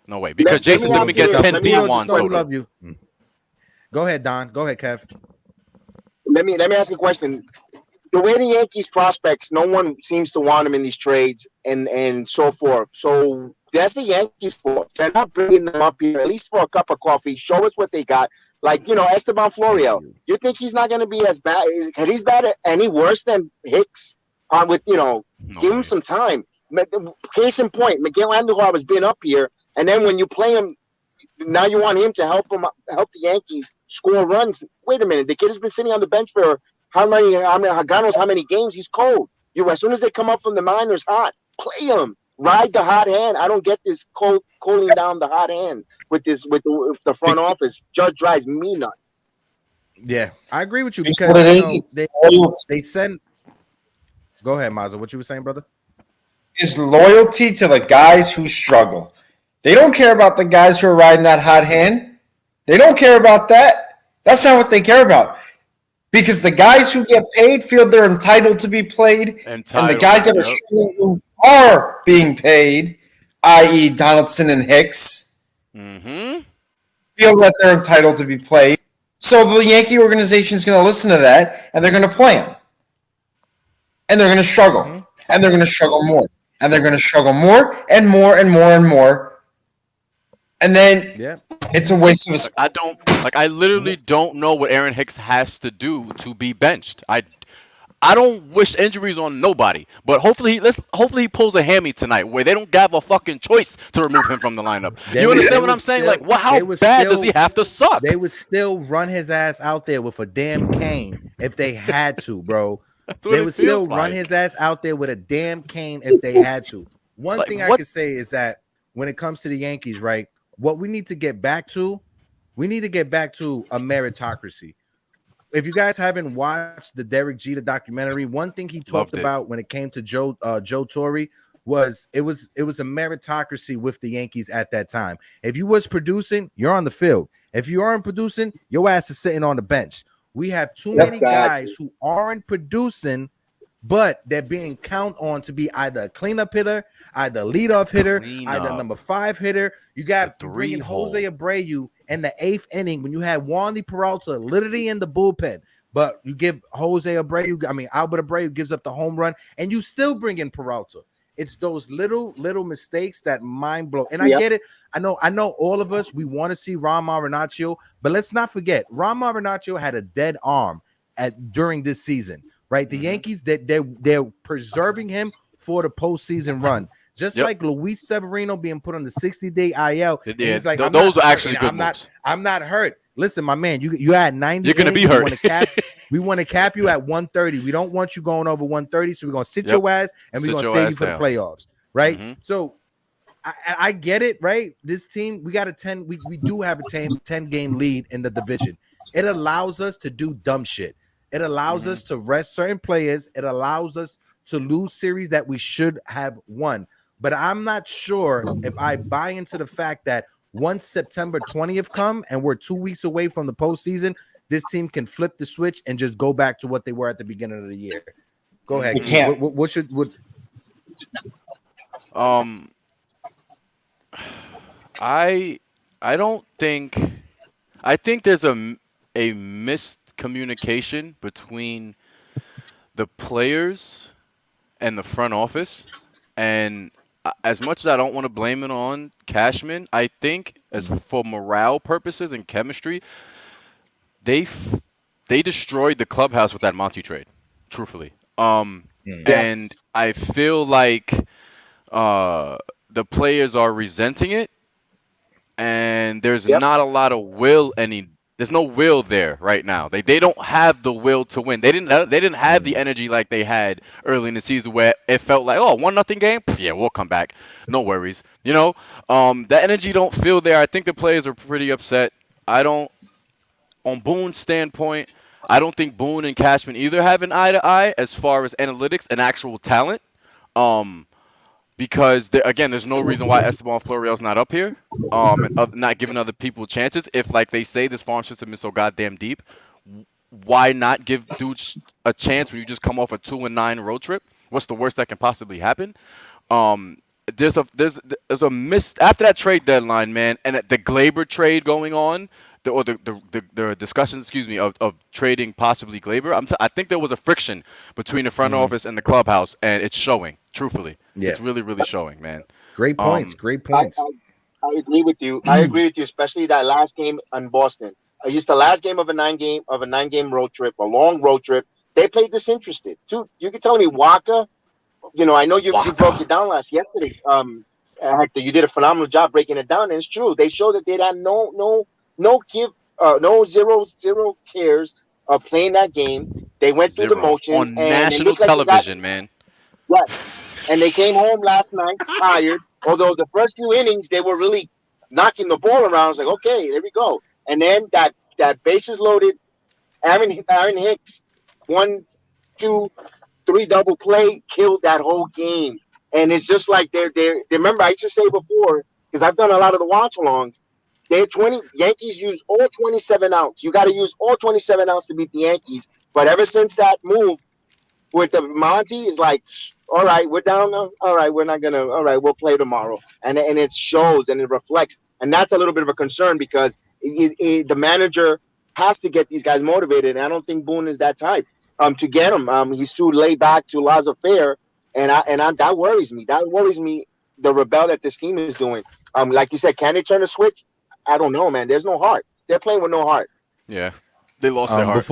No way. Because Let Jason me didn't even ask get you- 10 let me P ask on you Juan a we question. Soto. love you. Go ahead, Don. Go ahead, Kev. Let me ask you a question. The way the Yankees prospects, no one seems to want them in these trades and so forth. So that's the Yankees' fault. They're not bringing them up here, at least for a cup of coffee. Show us what they got. Like, Esteban Florial. You think he's not going to be as bad? Is he bad any worse than Hicks? No Give way. him some time. Case in point, Miguel Andujar has been up here, and then when you play him, now you want him to help the Yankees score runs. Wait a minute, the kid has been sitting on the bench for God knows how many games. He's cold. As soon as they come up from the minors hot, play him. Ride the hot hand. I don't get this cooling down the hot hand with the front office. Judge drives me nuts. Yeah, I agree with you It's because what it is. they send. Go ahead, Mazza. What you were saying, brother? Is loyalty to the guys who struggle. They don't care about the guys who are riding that hot hand. They don't care about that. That's not what they care about. Because the guys who get paid feel they're entitled to be played, and the guys that are struggling who are being paid, i.e. Donaldson and Hicks, feel that they're entitled to be played. So the Yankee organization is going to listen to that, and they're going to play them. And they're going to struggle. And they're going to struggle more. And they're going to struggle more and more and more and more. And then it's a waste of a spot. I literally don't know what Aaron Hicks has to do to be benched. I don't wish injuries on nobody, but hopefully he pulls a hammy tonight where they don't have a fucking choice to remove him from the lineup. You understand what I'm saying? How bad does he have to suck? They would still run his ass out there with a damn cane if they had to, bro. They would still run his ass out there with a damn cane if they had to. One thing I can say is that when it comes to the Yankees, right, what we need to get back to, a meritocracy. If you guys haven't watched the Derek Jeter documentary, one thing he talked about when it came to Joe Torre was it was a meritocracy with the Yankees at that time. If you was producing, you're on the field. If you aren't producing, your ass is sitting on the bench. We have too many guys who aren't producing, but they're being counted on to be either a cleanup hitter, either leadoff hitter, either number 5 hitter. You got to bring in Jose Abreu in the 8th inning when you had Wandy Peralta literally in the bullpen. But you give Albert Abreu gives up the home run, and you still bring in Peralta. It's those little mistakes that mind blow. And I get it. I know all of us, we want to see Ron Marinaccio, but let's not forget, Ron Marinaccio had a dead arm during this season, right? The Yankees, they're preserving him for the postseason run. Just like Luis Severino being put on the 60-day IL. Yeah, he's like, those are actually good moves. I'm not hurt. Listen, my man, you had 90. You're gonna be hurt. We want to cap you at 130. We don't want you going over 130. So we're gonna sit your ass and we're gonna save you for the playoffs, right? Mm-hmm. So I get it, right? This team, we got a 10. We do have a 10 game lead in the division. It allows us to do dumb shit. It allows us to rest certain players. It allows us to lose series that we should have won. But I'm not sure if I buy into the fact that once September 20th come and we're 2 weeks away from the postseason, this team can flip the switch and just go back to what they were at the beginning of the year. Go ahead. I think there's a miscommunication between the players and the front office, and as much as I don't want to blame it on Cashman, I think as for morale purposes and chemistry, they destroyed the clubhouse with that Monty trade, truthfully. And I feel like the players are resenting it, and there's not a lot of will. There's no will there right now. They don't have the will to win. They didn't have the energy like they had early in the season where it felt like, 1-0 game. Yeah, we'll come back. No worries. That energy don't feel there. I think the players are pretty upset. On Boone's standpoint, I don't think Boone and Cashman either have an eye to eye as far as analytics and actual talent. Because there's no reason why Esteban Florial's not up here, and not giving other people chances. If, like they say, this farm system is so goddamn deep, why not give dudes a chance when you just come off a 2-9 road trip? What's the worst that can possibly happen? There's a miss after that trade deadline, man, and the Glaber trade going on. The discussions, of trading possibly Glaber. I think there was a friction between the front office and the clubhouse, and it's showing. Truthfully, it's really, really showing, man. Great points. Great points. I agree with you. I agree with you, especially that last game in Boston. It's the last game of a 9-game road trip, a long road trip. They played disinterested. Dude, you can tell me Waka. I know you broke it down yesterday. Hector, you did a phenomenal job breaking it down, and it's true. They showed that they had no zero cares of playing that game. They went through the motions on national television, man. Yes, and they came home last night tired. Although the first few innings they were really knocking the ball around. I was like, okay, there we go. And then that bases loaded, Aaron Hicks, 1, 2, 3 double play killed that whole game. And it's just like they're remember I used to say before, because I've done a lot of the watch-alongs. Yankees use all 27 outs. You got to use all 27 outs to beat the Yankees. But ever since that move with the Monty, is like, all right, we're down now. All right, we're not gonna. All right, we'll play tomorrow. And it shows and it reflects. And that's a little bit of a concern because the manager has to get these guys motivated. And I don't think Boone is that type. To get him, he's too laid back, too laissez-faire, and that worries me. That worries me. The rebel that this team is doing. Like you said, can they turn the switch? I don't know, man. There's no heart. They're playing with no heart. Yeah, they lost their heart.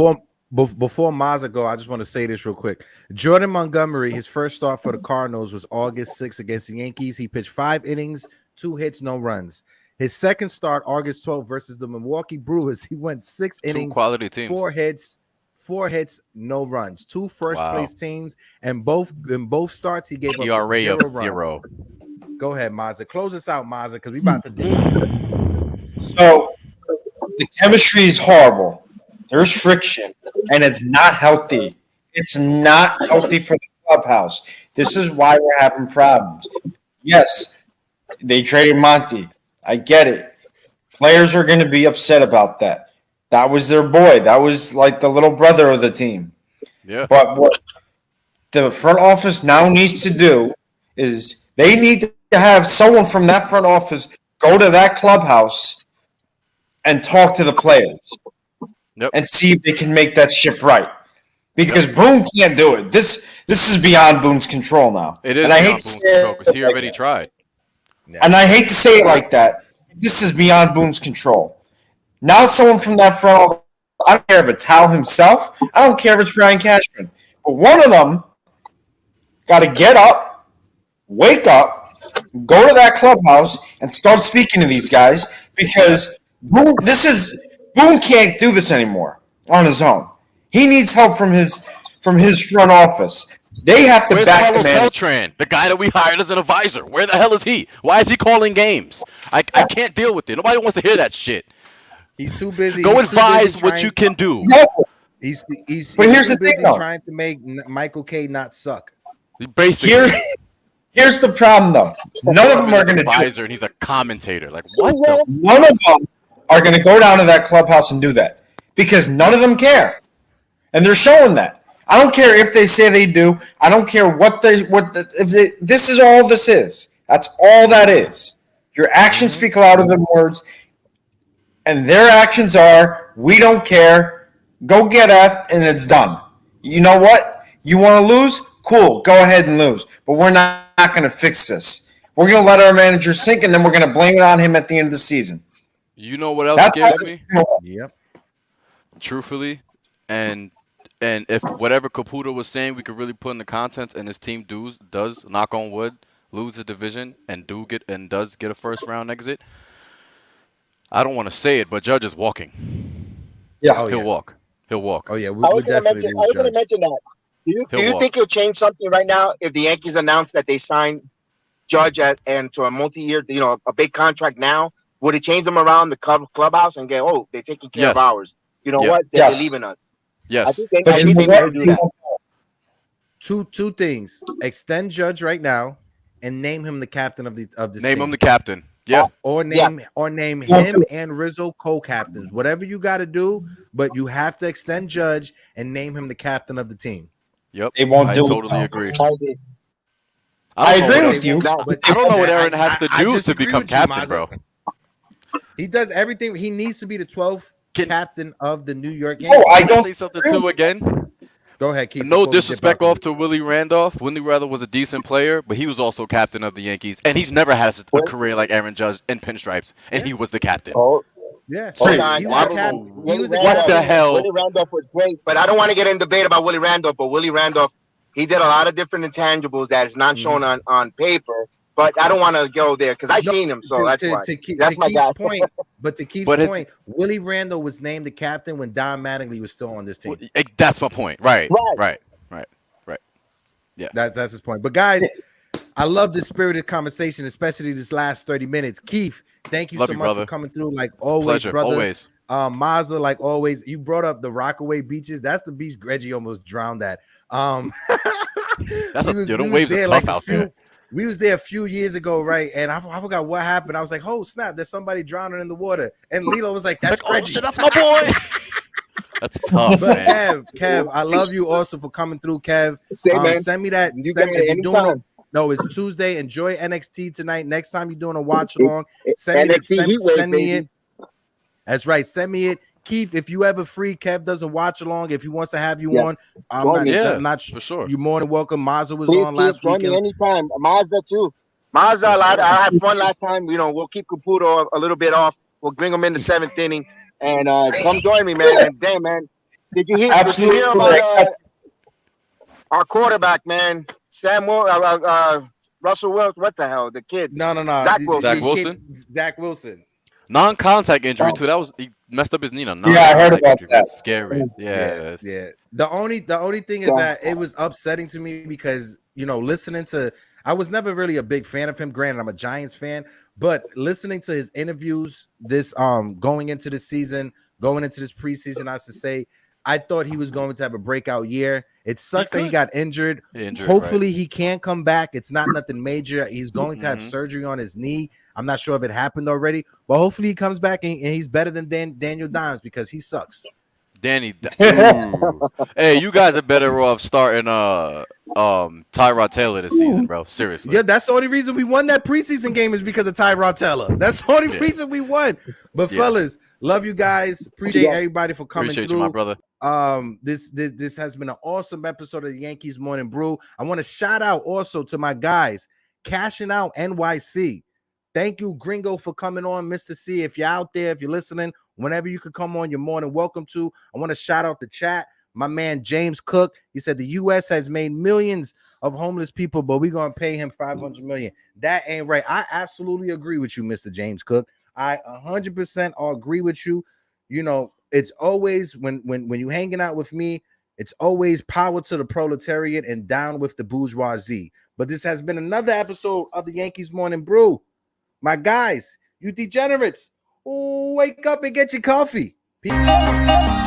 Before Mazza go, I just want to say this real quick. Jordan Montgomery, his first start for the Cardinals was August 6th against the Yankees. He pitched 5 innings, 2 hits, no runs. His second start, August 12th versus the Milwaukee Brewers, he went 6 innings, quality teams. 4 hits, no runs. 2 first-place teams, and in both starts he gave up ERA of 0. Go ahead, Mazza. Close us out, Mazza, because we about to do it. So the chemistry is horrible. There's friction, and it's not healthy. It's not healthy for the clubhouse. This is why we're having problems. Yes, they traded Monty. I get it. Players are going to be upset about that. That was their boy. That was like the little brother of the team. Yeah. But what the front office now needs to do is they need to have someone from that front office go to that clubhouse and talk to the players. Yep. And see if they can make that ship right. Because Boone can't do it. This is beyond Boone's control now. It is and beyond Boone's control because he already tried. And I hate to say it like that. This is beyond Boone's control. Now someone from that front office, I don't care if it's Hal himself. I don't care if it's Brian Cashman. But one of them got to get up wake up, go to that clubhouse, and start speaking to these guys because Boone can't do this anymore on his own. He needs help from his front office. They have to Where's back the Carlos man. Beltran, the guy that we hired as an advisor? Where the hell is he? Why is he calling games? I can't deal with it. Nobody wants to hear that shit. He's too busy. Go He's too advise busy what you can do. Exactly. He's But here's too the thing, busy though. trying to make Michael K not suck. Basically, Here's the problem, though. None of them are going to do it. advisor, and he's a commentator. Like what? The? None of them are going to go down to that clubhouse and do that because none of them care, and they're showing that. I don't care if they say they do. I don't care this is all this is. That's all that is. Your actions speak louder than words, and their actions are, we don't care. Go get F, and it's done. You know what? You want to lose? Cool. Go ahead and lose. But we're not going to fix this. We're going to let our manager sink, and then we're going to blame it on him at the end of the season. You know what else scares me? Yep. Truthfully, and if whatever Caputo was saying, we could really put in the content, and this team does knock on wood, lose the division, and does get a first round exit. I don't want to say it, but Judge is walking. Yeah, He'll walk. He'll walk. Oh yeah, I was going to mention that. Do you think it'll change something right now if the Yankees announce that they sign Judge and to a multi-year, a big contract now? Would it change them around the clubhouse and go, they're taking care of ours? You know what? They're leaving us. Yes. I think they do that. Two things: extend Judge right now, and name him the captain of this Name team. him the captain. Yeah. Or name him and Rizzo co-captains. Whatever you got to do, but you have to extend Judge and name him the captain of the team. Yep. They won't I do totally it. agree. I agree with you. But I don't know what Aaron has to do to disagree become with you, captain, Mazza. bro. He does everything. He needs to be the 12th captain of the New York Yankees. Oh, I Can I don't say something too again? Go ahead, Keith. No disrespect off to Willie Randolph. Willie Randolph was a decent player, but he was also captain of the Yankees, and he's never had a career like Aaron Judge in pinstripes, and he was the captain. Yeah. Hold on. He was the What the hell? Willie Randolph was great, but I don't want to get in debate about Willie Randolph. But Willie Randolph, he did a lot of different intangibles that is not shown on paper. But I don't want to go there because I've seen him, so that's why. That's my guy. Point. But to Keith's point, Willie Randall was named the captain when Don Mattingly was still on this team. That's my point. Right. Yeah. That's his point. But guys, I love this spirited conversation, especially this last 30 minutes. Keith, thank you so much for coming through. Like always, Pleasure, brother. always. Mazza, like always. You brought up the Rockaway beaches. That's the beach Reggie almost drowned at. The waves are tough out there. We was there a few years ago, right? And I forgot what happened. I was like, oh, snap, there's somebody drowning in the water. And Lilo was like, that's Reggie. Shit, that's my boy. That's tough, But man. Kev, I love you also for coming through, Kev. Send me that. It's Tuesday. Enjoy NXT tonight. Next time you're doing a watch along, send me it. That's right. Send me it. Keith, if you ever free, Kev does a watch along. If he wants to have you on, I'm not for sure. You're more than welcome. Mazza was on last week. Join me anytime. Mazda too. Mazda, I had fun last time. We'll keep Caputo a little bit off. We'll bring him in the 7th inning and come join me, man. And damn, man, did you hear about our quarterback, man? Russell Wilson. What the hell? The kid. No. Zach Wilson. Non-contact injury too. He messed up his knee. I heard about that. Scary. Yeah. The only thing is that it was upsetting to me because listening to. I was never really a big fan of him. Granted, I'm a Giants fan, but listening to his interviews going into the season, going into this preseason, I should say, I thought he was going to have a breakout year. It sucks that he got injured. Hopefully he can come back. It's not nothing major. He's going to have surgery on his knee. I'm not sure if it happened already, but hopefully he comes back and he's better than Daniel Dimes because he sucks. Danny, hey, you guys are better off starting Tyrod Taylor this season, bro. Seriously. Yeah, that's the only reason we won that preseason game is because of Tyrod Taylor. That's the only reason we won. But fellas, love you guys. Appreciate everybody for coming through. You, my brother. This has been an awesome episode of the Yankees Morning Brew. I want to shout out also to my guys, Cashing Out NYC. Thank you, Gringo, for coming on, Mr. C. If you're out there, if you're listening, whenever you could come on, you're more than welcome to. I want to shout out the chat. My man James Cook, he said the U.S. has made millions of homeless people, but we're gonna pay him $500 million. That ain't right. I absolutely agree with you, Mr. James Cook. I 100% agree with you. You know, it's always when you hanging out with me, it's always power to the proletariat and down with the bourgeoisie. But this has been another episode of the Yankees Morning Brew. My guys, you degenerates, wake up and get your coffee. Peace.